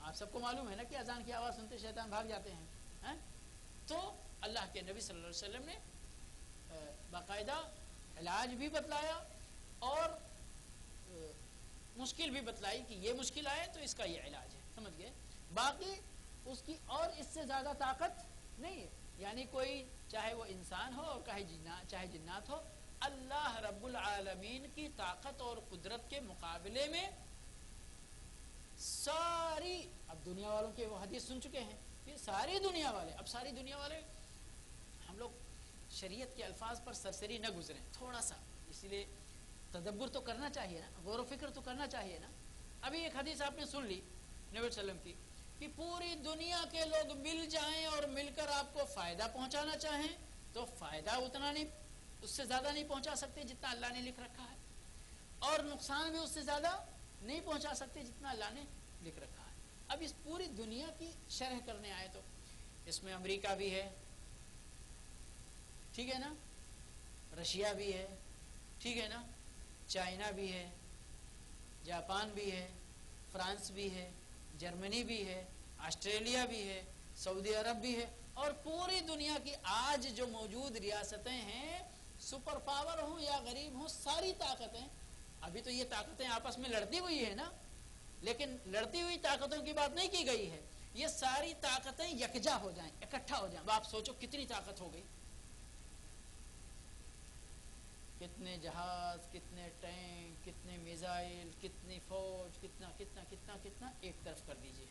Speaker 2: آپ سب کو معلوم ہے نا کہ اذان کی آواز سنتے شیطان بھاگ جاتے ہیں. تو اللہ کے نبی صلی اللہ علیہ وسلم نے باقاعدہ علاج بھی بتلایا اور مشکل بھی بتلائی کہ یہ مشکل آئے تو اس کا یہ علاج ہے. سمجھ گئے؟ باقی اس کی اور اس سے زیادہ طاقت نہیں ہے. یعنی کوئی چاہے وہ انسان ہو اور چاہے جنات ہو، اللہ رب العالمین کی طاقت اور قدرت کے مقابلے میں ساری، اب دنیا والوں کے وہ حدیث سن چکے ہیں، یہ ساری دنیا والے، اب ساری دنیا والے، ہم لوگ شریعت کے الفاظ پر سرسری نہ گزریں تھوڑا سا، اس لیے تدبر تو کرنا چاہیے نا، غور و فکر تو کرنا چاہیے نا۔ ابھی ایک حدیث آپ نے سن لی نبی صلی اللہ علیہ وسلم کی کہ پوری دنیا کے لوگ مل جائیں اور مل کر آپ کو فائدہ پہنچانا چاہیں تو فائدہ اتنا نہیں، اس سے زیادہ نہیں پہنچا سکتے جتنا اللہ نے لکھ رکھا ہے، اور نقصان بھی اس سے زیادہ نہیں پہنچا سکتے جتنا اللہ نے لکھ رکھا ہے۔ اب اس پوری دنیا کی شرح کرنے آئے تو اس میں امریکہ بھی ہے، ٹھیک ہے نا، رشیا بھی ہے، ٹھیک ہے نا، چائنا بھی ہے، جاپان بھی ہے، فرانس بھی ہے، جرمنی بھی ہے، آسٹریلیا بھی ہے، سعودی عرب بھی ہے، اور پوری دنیا کی آج جو موجود ریاستیں ہیں، سپر پاور ہوں یا غریب ہوں، ساری طاقتیں، ابھی تو یہ طاقتیں آپس میں لڑتی ہوئی ہیں نا، لیکن لڑتی ہوئی طاقتوں کی بات نہیں کی گئی ہے، یہ ساری طاقتیں یکجا ہو جائیں، اکٹھا ہو جائیں، اب آپ سوچو کتنی طاقت ہو گئی، کتنے جہاز، کتنے ٹینک، کتنے میزائل، کتنی فوج، کتنا کتنا کتنا کتنا ایک طرف کر دیجئے،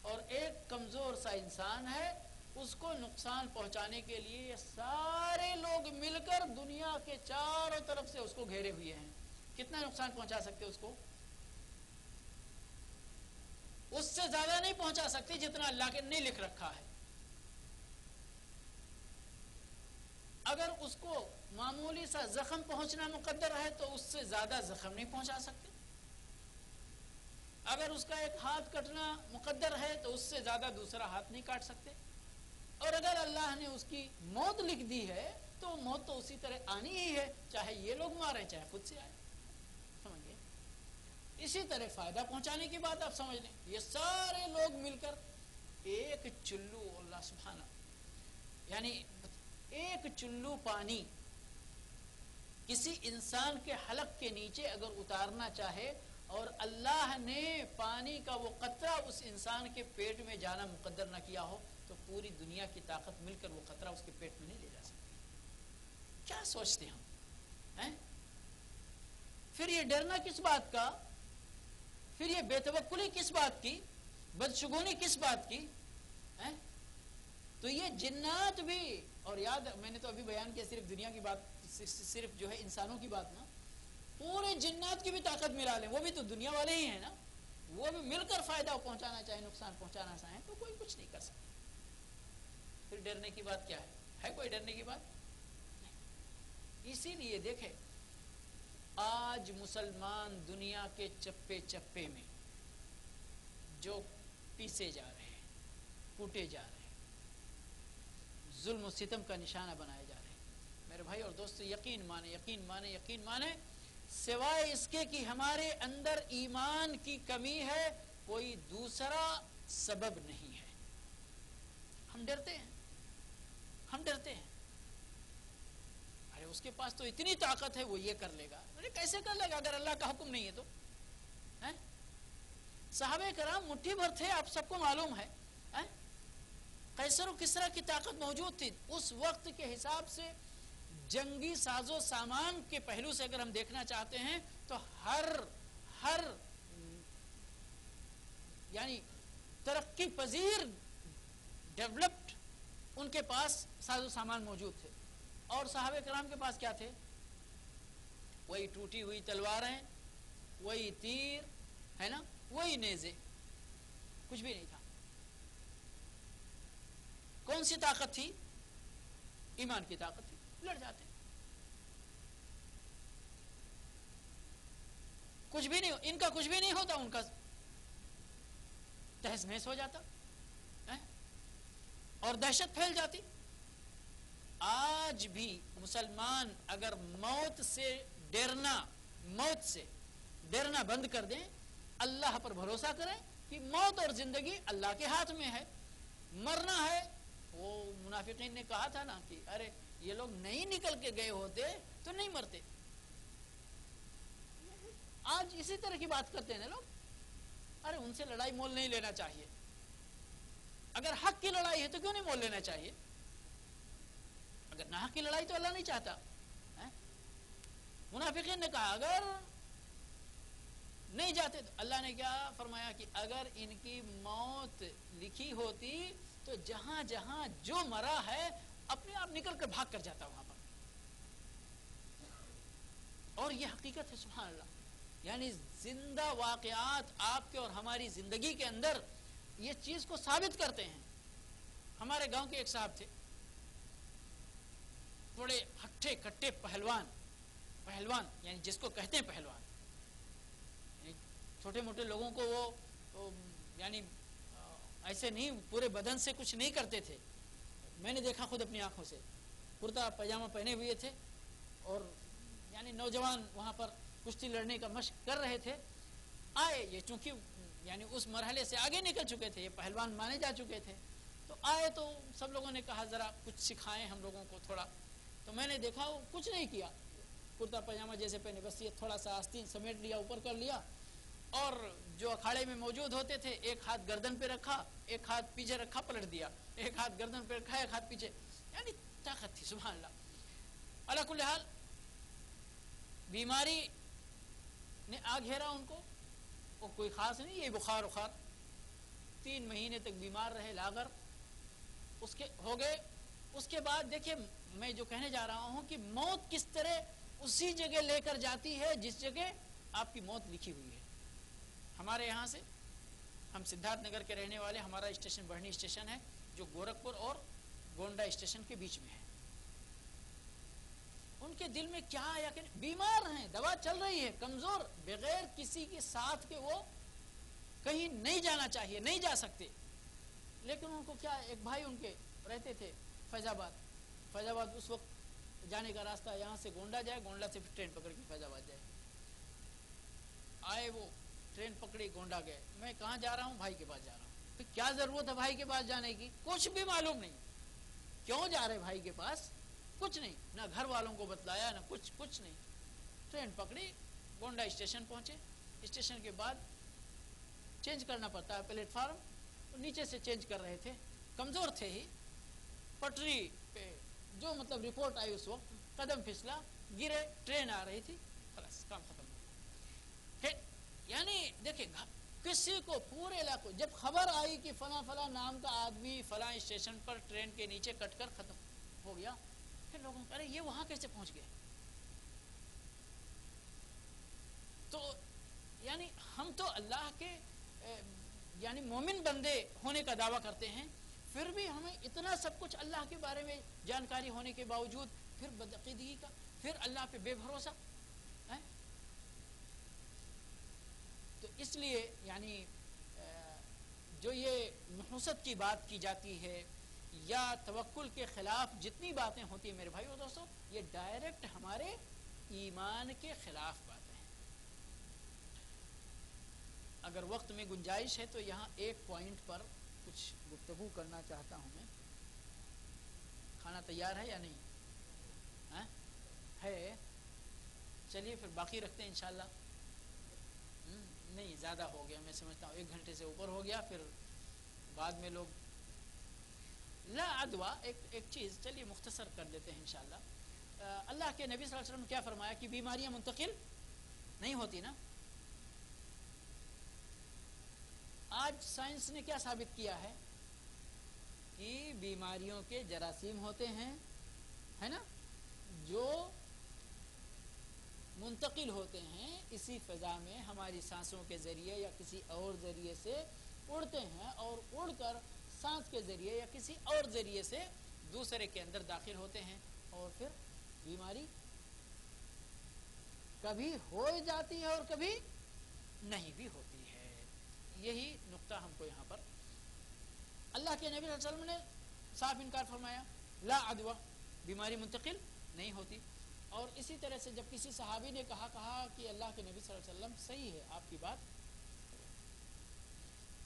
Speaker 2: اور ایک کمزور سا انسان ہے، اس کو نقصان پہنچانے کے لیے یہ سارے لوگ مل کر دنیا کے چاروں طرف سے اس کو گھیرے ہوئے ہیں، کتنا نقصان پہنچا سکتے اس کو؟ اس سے زیادہ نہیں پہنچا سکتے جتنا اللہ نے لکھ رکھا ہے۔ اگر اس کو معمولی سا زخم پہنچنا مقدر ہے تو اس سے زیادہ زخم نہیں پہنچا سکتے، اگر اس کا ایک ہاتھ کٹنا مقدر ہے تو اس سے زیادہ دوسرا ہاتھ نہیں کاٹ سکتے، اور اگر اللہ نے اس کی موت لکھ دی ہے تو موت تو اسی طرح آنی ہی ہے، چاہے یہ لوگ مارے چاہے خود سے آئے، سمجھ گئے؟ اسی طرح فائدہ پہنچانے کی بات آپ سمجھ لیں، یہ سارے لوگ مل کر ایک چلو، اللہ سبحانہ، یعنی ایک چلو پانی کسی انسان کے حلق کے نیچے اگر اتارنا چاہے اور اللہ نے پانی کا وہ قطرہ اس انسان کے پیٹ میں جانا مقدر نہ کیا ہو تو پوری دنیا کی طاقت مل کر وہ قطرہ اس کے پیٹ میں نہیں لے جا سکتی۔ کیا سوچتے ہم؟ پھر یہ ڈرنا کس بات کا، پھر یہ بے توکلی کس بات کی، بدشگونی کس بات کی؟ تو یہ جنات بھی، اور یاد میں نے تو ابھی بیان کیا صرف دنیا کی بات، صرف جو ہے انسانوں کی بات نا، پورے جنات کی بھی طاقت ملا لیں، وہ بھی تو دنیا والے ہی ہیں نا، وہ بھی مل کر فائدہ پہنچانا چاہے نقصان پہنچانا چاہیں تو کوئی کچھ نہیں کر سکتا۔ پھر ڈرنے کی بات کیا ہے کوئی ڈرنے کی بات نہیں۔ اسی لیے دیکھیں آج مسلمان دنیا کے چپے چپے میں جو پیسے جا رہے ہیں، کوٹے جا رہے ہیں، ظلم و ستم کا نشانہ بنائے جا رہے ہیں، میرے بھائی اور دوستو یقین مانے یقین مانے یقین مانے، سوائے اس کے کہ ہمارے اندر ایمان کی کمی ہے کوئی دوسرا سبب نہیں ہے۔ ہم ڈرتے ہیں، ہم ڈرتے ہیں، ارے اس کے پاس تو اتنی طاقت ہے وہ یہ کر لے گا، ارے کیسے کر لے گا اگر اللہ کا حکم نہیں ہے تو؟ صحابہ کرام مٹھی بھر تھے، آپ سب کو معلوم ہے، قیصر و کسریٰ کی طاقت موجود تھی اس وقت کے حساب سے، جنگی ساز و سامان کے پہلو سے اگر ہم دیکھنا چاہتے ہیں تو ہر یعنی ترقی پذیر ڈیولپڈ ان کے پاس ساز و سامان موجود تھے، اور صحابہ کرام کے پاس کیا تھے؟ وہی ٹوٹی ہوئی تلواریں، وہی تیر ہے نا، وہی نیزے، کچھ بھی نہیں تھا۔ کون سی طاقت تھی؟ ایمان کی طاقت تھی، لڑ جاتے، کچھ بھی نہیں، ان کا کچھ بھی نہیں ہوتا، ان کا تہس نہس ہو جاتا اور دہشت پھیل جاتی۔ آج بھی مسلمان اگر موت سے ڈرنا بند کر دیں، اللہ پر بھروسہ کریں کہ موت اور زندگی اللہ کے ہاتھ میں ہے، مرنا ہے، وہ منافقین نے کہا تھا نا کہ ارے یہ لوگ نہیں نکل کے گئے ہوتے تو نہیں مرتے، آج اسی طرح کی بات کرتے ہیں نا لوگ، ارے ان سے لڑائی مول نہیں لینا چاہیے، اگر حق کی لڑائی ہے تو کیوں نہیں مول لینا چاہیے؟ اگر ناحق کی لڑائی تو اللہ نہیں چاہتا. منافقین نے کہا اگر نہیں جاتے تو اللہ نے کیا فرمایا کہ اگر ان کی موت لکھی ہوتی تو جہاں جہاں جو مرا ہے اپنے آپ نکل کر بھاگ کر جاتا وہاں پر. اور یہ حقیقت ہے سبحان اللہ. یعنی زندہ واقعات آپ کے اور ہماری زندگی کے اندر یہ چیز کو ثابت کرتے ہیں. ہمارے گاؤں کے ایک صاحب تھے, بڑے ہٹھے کٹے پہلوان یعنی جس کو کہتے ہیں پہلوان, چھوٹے موٹے لوگوں کو وہ یعنی ایسے نہیں پورے بدن سے کچھ نہیں کرتے تھے. میں نے دیکھا خود اپنی آنکھوں سے, کرتا پاجامہ پہنے ہوئے تھے اور یعنی نوجوان وہاں پر کشتی لڑنے کا مشق کر رہے تھے. آئے یہ چونکہ یعنی اس مرحلے سے آگے نکل چکے تھے, یہ پہلوان مانے جا چکے تھے, تو آئے تو سب لوگوں نے کہا ذرا کچھ سکھائیں ہم لوگوں کو تھوڑا. تو میں نے دیکھا وہ کچھ نہیں کیا, کرتا پاجامہ جیسے پہنے, بس یہ تھوڑا سا آستین سمیٹ لیا, اوپر کر لیا, اور جو اکھاڑے میں موجود ہوتے تھے ایک ہاتھ گردن پہ رکھا, ایک ہاتھ پیچھے رکھا, پلٹ دیا, ایک ہاتھ گردن پہ رکھا, ایک ہاتھ پیچھے. یعنی طاقت تھی سبحان اللہ. علی کل حال بیماری نے آ گھیرا ان کو, وہ کوئی خاص نہیں, یہ بخار 3 مہینے تک بیمار رہے, لاغر اس کے ہو گئے. اس کے بعد دیکھیں میں جو کہنے جا رہا ہوں کہ موت کس طرح اسی جگہ لے کر جاتی ہے جس جگہ آپ کی موت لکھی ہوئی ہے. ہمارے یہاں سے, ہم سدھارتھ نگر کے رہنے والے, ہمارا اسٹیشن بڑھنی اسٹیشن ہے جو گورکھپور اور گونڈا اسٹیشن کے بیچ میں ہے. ان کے دل میں کیا آیا کہ بیمار ہیں, دوا چل رہی ہے, کمزور, بغیر کسی کے ساتھ کے وہ کہیں نہیں جانا چاہیے, نہیں جا سکتے. لیکن ان کو کیا, ایک بھائی ان کے رہتے تھے فیض آباد اس وقت جانے کا راستہ یہاں سے گونڈا جائے, گونڈا سے پھر ٹرین پکڑ کے فیض آباد جائے. آئے وہ ٹرین پکڑی, گونڈا گئے. میں کہاں جا رہا ہوں؟ بھائی کے پاس جا رہا ہوں. تو کیا ضرورت ہے بھائی کے پاس جانے کی؟ کچھ بھی معلوم نہیں, کیوں جا رہے بھائی کے پاس, کچھ نہیں, نہ گھر والوں کو بتلایا, نہ کچھ نہیں. ٹرین پکڑی, گونڈا اسٹیشن پہنچے. اسٹیشن کے بعد چینج کرنا پڑتا ہے پلیٹ فارم, تو نیچے سے چینج کر رہے تھے, کمزور تھے ہی. پٹری پہ جو مطلب رپورٹ آئی اس وقت, قدم پھسلا, گرے, ٹرین آ رہی تھی, خلاص کام ختم. یعنی دیکھیں کسی کو پورے علاقے, جب خبر آئی کہ فلاں فلاں نام کا آدمی فلاں اسٹیشن پر ٹرین کے نیچے کٹ کر ختم ہو گیا, پھر لوگوں کو ارے یہ وہاں کیسے پہنچ گئے. تو یعنی ہم تو اللہ کے یعنی مومن بندے ہونے کا دعویٰ کرتے ہیں, پھر بھی ہمیں اتنا سب کچھ اللہ کے بارے میں جانکاری ہونے کے باوجود پھر بدعقیدگی کا, پھر اللہ پہ بے بھروسہ ہے. تو اس لیے یعنی جو یہ نحوست کی بات کی جاتی ہے یا توکل کے خلاف جتنی باتیں ہوتی ہیں میرے بھائی اور دوستو, یہ ڈائریکٹ ہمارے ایمان کے خلاف باتیں ہیں. اگر وقت میں گنجائش ہے تو یہاں ایک پوائنٹ پر کچھ گفتگو کرنا چاہتا ہوں میں. کھانا تیار ہے یا نہیں ہے؟ چلیے پھر باقی رکھتے ہیں انشاءاللہ. نہیں زیادہ ہو گیا, میں سمجھتا ہوں 1 گھنٹے سے اوپر ہو گیا, پھر بعد میں لوگ لا ادوا. ایک چیز چلیے مختصر کر دیتے ہیں انشاءاللہ. اللہ کے نبی صلی اللہ علیہ وسلم نے کیا فرمایا کہ بیماریاں منتقل نہیں ہوتی نا. آج سائنس نے کیا ثابت کیا ہے کہ بیماریوں کے جراثیم ہوتے ہیں, ہے نا, جو منتقل ہوتے ہیں اسی فضا میں ہماری سانسوں کے ذریعے یا کسی اور ذریعے سے اڑتے ہیں, اور اڑ کر سانس کے ذریعے یا کسی اور ذریعے سے دوسرے کے اندر داخل ہوتے ہیں, اور پھر بیماری کبھی ہو جاتی ہے اور کبھی نہیں بھی ہوتی ہے. یہی نقطہ ہم کو یہاں پر اللہ کے نبی صلی اللہ علیہ وسلم نے صاف انکار فرمایا, لا عدوہ, بیماری منتقل نہیں ہوتی. اور اسی طرح سے جب کسی صحابی نے کہا کہ اللہ کے نبی صلی اللہ علیہ وسلم صحیح ہے آپ کی بات,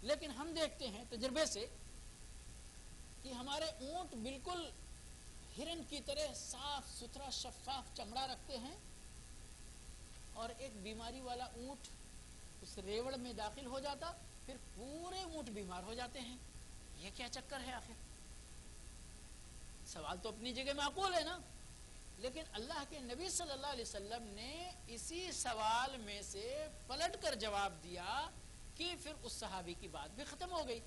Speaker 2: لیکن ہم دیکھتے ہیں تجربے سے کہ ہمارے اونٹ بالکل ہرن کی طرح صاف ستھرا شفاف چمڑا رکھتے ہیں, اور ایک بیماری والا اونٹ اس ریوڑ میں داخل ہو جاتا, پھر پورے اونٹ بیمار ہو جاتے ہیں. یہ کیا چکر ہے آخر؟ سوال تو اپنی جگہ معقول ہے نا، لیکن اللہ کے نبی صلی اللہ علیہ وسلم نے اسی سوال میں سے پلٹ کر جواب دیا کہ پھر اس صحابی کی بات بھی ختم ہو گئی.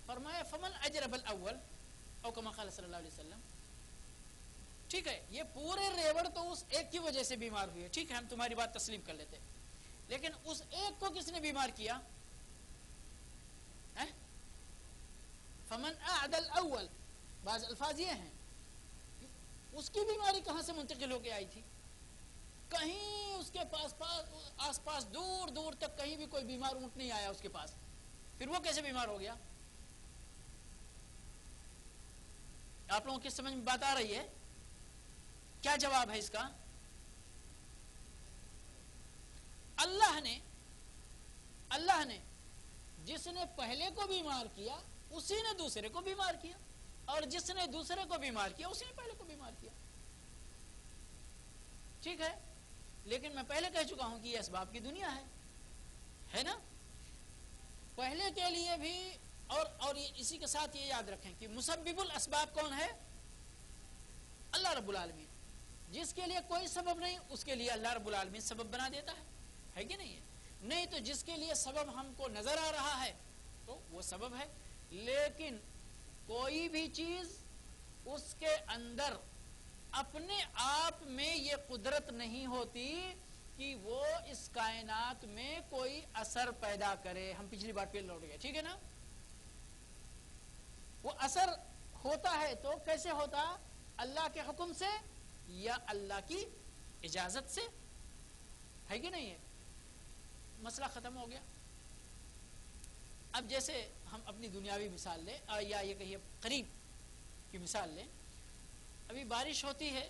Speaker 2: فرمایا فمن اجرب الاول او کما قال صلی اللہ علیہ وسلم. ٹھیک ہے، یہ پورے ریوڑ تو اس ایک کی وجہ سے بیمار ہوئے، ٹھیک ہے ہم تمہاری بات تسلیم کر لیتے، لیکن اس ایک کو کس نے بیمار کیا؟ فمن اعد الاول، بعض الفاظ یہ ہیں اس کی بیماری کہاں سے منتقل ہو کے آئی تھی؟ کہیں اس کے آس پاس دور دور تک کہیں بھی کوئی بیمار اونٹ نہیں آیا اس کے پاس، پھر وہ کیسے بیمار ہو گیا؟ آپ لوگوں کی سمجھ میں بات آ رہی ہے؟ کیا جواب ہے اس کا؟ اللہ نے جس نے پہلے کو بیمار کیا اسی نے دوسرے کو بیمار کیا، اور جس نے دوسرے کو بیمار کیا اسی نے پہلے کو بیمار کیا. ٹھیک ہے، لیکن میں پہلے کہہ چکا ہوں کہ یہ اسباب کی دنیا ہے نا. پہلے کے لیے بھی اور اسی کے ساتھ یہ یاد رکھیں کہ مسبب الاسباب کون ہے؟ اللہ رب العالمین. جس کے لیے کوئی سبب نہیں اس کے لیے اللہ رب العالمین سبب بنا دیتا ہے کہ نہیں ہے؟ نہیں تو جس کے لیے سبب ہم کو نظر آ رہا ہے تو وہ سبب ہے، لیکن کوئی بھی چیز اس کے اندر اپنے آپ میں یہ قدرت نہیں ہوتی کہ وہ اس کائنات میں کوئی اثر پیدا کرے. ہم پچھلی بات پہ لوٹ گئے، ٹھیک ہے نا. وہ اثر ہوتا ہے تو کیسے ہوتا؟ اللہ کے حکم سے یا اللہ کی اجازت سے، ہے کہ نہیں ہے؟ مسئلہ ختم ہو گیا. اب جیسے ہم اپنی دنیاوی مثال لیں یا یہ کہیے قریب کی مثال لیں. ابھی بارش ہوتی ہے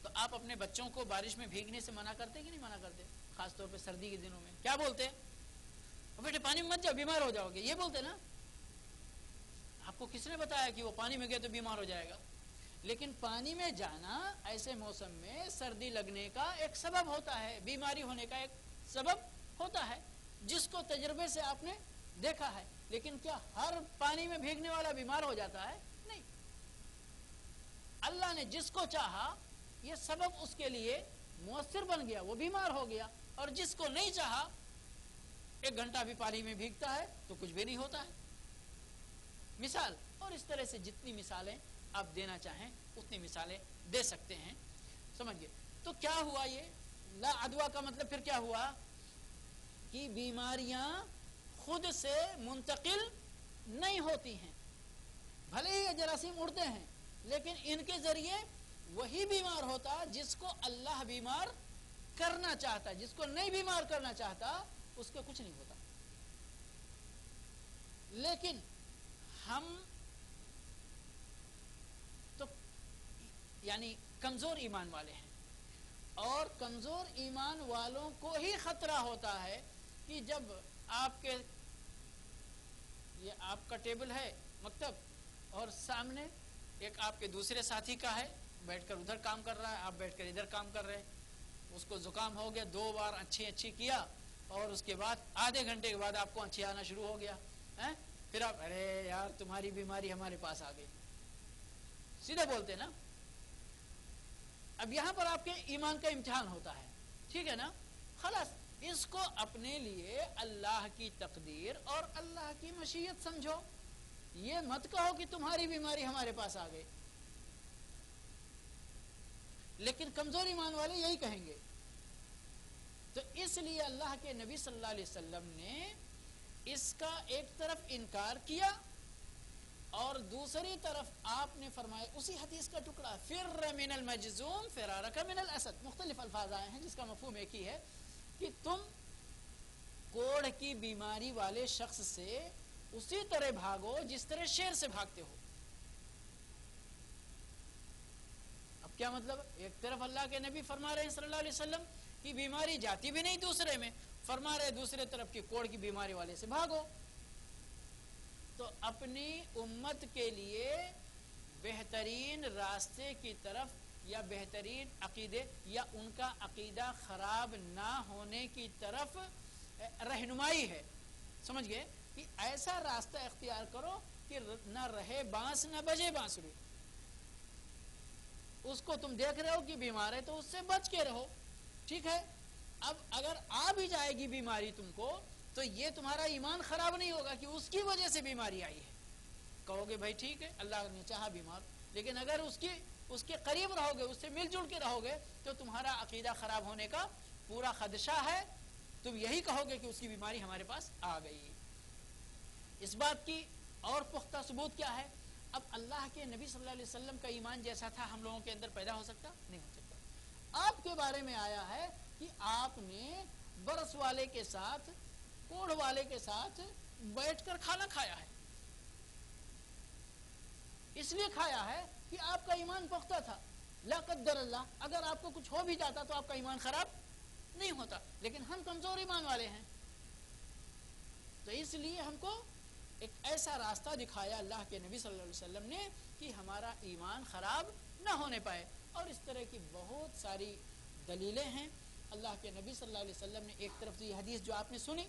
Speaker 2: تو آپ اپنے بچوں کو بارش میں بھیگنے سے منع کرتے کہ نہیں منع کرتے؟ خاص طور پہ سردی کے دنوں میں کیا بولتے ہیں؟ بیٹے پانی میں مت جاؤ بیمار ہو جاؤ گے، یہ بولتے نا. آپ کو کس نے بتایا کہ وہ پانی میں گئے تو بیمار ہو جائے گا؟ لیکن پانی میں جانا ایسے موسم میں سردی لگنے کا ایک سبب ہوتا ہے، بیماری ہونے کا ایک سبب ہوتا ہے، جس کو تجربے سے آپ نے دیکھا ہے. لیکن کیا ہر پانی میں بھیگنے والا بیمار ہو جاتا ہے؟ نہیں. اللہ نے جس کو چاہا یہ سبب اس کے لیے مؤثر بن گیا، وہ بیمار ہو گیا، اور جس کو نہیں چاہا 1 گھنٹہ بھی پانی میں بھیگتا ہے تو کچھ بھی نہیں ہوتا ہے. مثال. اور اس طرح سے جتنی مثالیں آپ دینا چاہیں اتنی مثالیں دے سکتے ہیں. سمجھ گئے؟ تو کیا ہوا؟ یہ لا عدوہ کا مطلب پھر کیا ہوا؟ کہ بیماریاں خود سے منتقل نہیں ہوتی ہیں. بھلے ہی یہ جراثیم اڑتے ہیں لیکن ان کے ذریعے وہی بیمار ہوتا جس کو اللہ بیمار کرنا چاہتا. جس کو نہیں بیمار کرنا چاہتا اس کو کچھ نہیں ہوتا. لیکن ہم تو یعنی کمزور ایمان والے ہیں، اور کمزور ایمان والوں کو ہی خطرہ ہوتا ہے کہ جب یہ آپ کا ٹیبل ہے مکتب اور سامنے ایک آپ کے دوسرے ساتھی کا ہے، بیٹھ کر ادھر کام کر رہا ہے، آپ بیٹھ کر ادھر کام کر رہے ہیں. اس کو زکام ہو گیا، 2 بار اچھی کیا، اور اس کے بعد آدھے گھنٹے کے بعد آپ کو اچھی آنا شروع ہو گیا. پھر آپ ارے یار تمہاری بیماری ہمارے پاس آ گئی، سیدھے بولتے نا. اب یہاں پر آپ کے ایمان کا امتحان ہوتا ہے، ٹھیک ہے نا. خلاص اس کو اپنے لیے اللہ کی تقدیر اور اللہ کی مشیت سمجھو. یہ مت کہو کہ تمہاری بیماری ہمارے پاس آ گئی. لیکن کمزور ایمان والے یہی کہیں گے. تو اس لیے اللہ کے نبی صلی اللہ علیہ وسلم نے اس کا ایک طرف انکار کیا اور دوسری طرف آپ نے فرمایا اسی حدیث کا ٹکڑا فر من المجذوم فرارک من الاسد. مختلف الفاظ آئے ہیں جس کا مفہوم ایک ہی ہے کہ تم کوڑھ کی بیماری والے شخص سے اسی طرح بھاگو جس طرح شیر سے بھاگتے ہو. اب کیا مطلب؟ ایک طرف اللہ کے نبی فرما رہے ہیں صلی اللہ علیہ وسلم کی بیماری جاتی بھی نہیں دوسرے میں، فرما رہے دوسرے طرف کی کوڑھ کی بیماری والے سے بھاگو. تو اپنی امت کے لیے بہترین راستے کی طرف یا بہترین عقیدے یا ان کا عقیدہ خراب نہ ہونے کی طرف رہنمائی ہے. سمجھ گئے؟ کہ ایسا راستہ اختیار کرو کہ نہ رہے بانس نہ بجے بانسری. اس کو تم دیکھ رہے ہو کہ بیمار ہے تو اس سے بچ کے رہو. ٹھیک ہے. اب اگر آ بھی جائے گی بیماری تم کو تو یہ تمہارا ایمان خراب نہیں ہوگا کہ اس کی وجہ سے بیماری آئی ہے. کہو گے بھائی ٹھیک ہے اللہ نے چاہا بیمار, لیکن اگر اس کے قریب رہو گے, اس سے مل جل کے رہو گے تو تمہارا عقیدہ خراب ہونے کا پورا خدشہ ہے. تم یہی کہو گے کہ اس کی بیماری ہمارے پاس آ گئی. اس بات کی اور پختہ ثبوت کیا ہے؟ اب اللہ کے نبی صلی اللہ علیہ وسلم کا ایمان جیسا تھا ہم لوگوں کے اندر پیدا ہو سکتا نہیں ہو سکتا. آپ کے بارے میں آیا ہے کہ آپ نے برس والے کے ساتھ, کوڑھ والے کے ساتھ بیٹھ کر کھانا کھایا ہے. اس لیے کھایا ہے کہ آپ کا ایمان پختہ تھا. لا قدر اللہ, اگر آپ کو کچھ ہو بھی جاتا تو آپ کا ایمان خراب نہیں ہوتا, لیکن ہم کمزور ایمان والے ہیں. تو اس لیے ہم کو ایک ایسا راستہ دکھایا اللہ کے نبی صلی اللہ علیہ وسلم نے کہ ہمارا ایمان خراب نہ ہونے پائے. اور اس طرح کی بہت ساری دلیلیں ہیں. اللہ کے نبی صلی اللہ علیہ وسلم نے ایک طرف یہ حدیث جو آپ نے سنی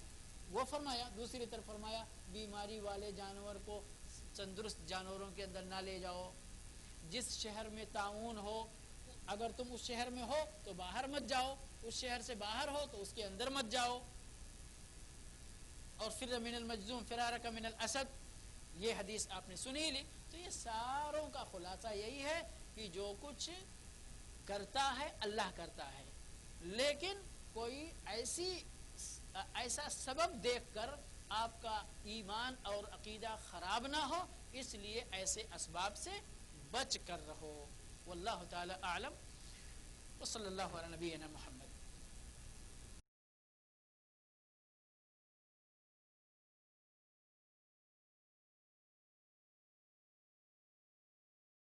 Speaker 2: وہ فرمایا, دوسری طرف فرمایا بیماری والے جانور کو تندرست جانوروں کے اندر نہ لے جاؤ. جس شہر میں طاعون ہو اگر تم اس شہر میں ہو تو باہر مت جاؤ, اس شہر سے باہر ہو تو اس کے اندر مت جاؤ. اور فر من المجذوم فرارک من الاسد, یہ حدیث آپ نے سنی لی. تو یہ ساروں کا خلاصہ یہی ہے کہ جو کچھ کرتا ہے اللہ کرتا ہے, لیکن کوئی ایسا سبب دیکھ کر آپ کا ایمان اور عقیدہ خراب نہ ہو, اس لیے ایسے اسباب سے بچ کر رہو. واللہ تعالی اعلم, وصلی اللہ علی نبینا محمد.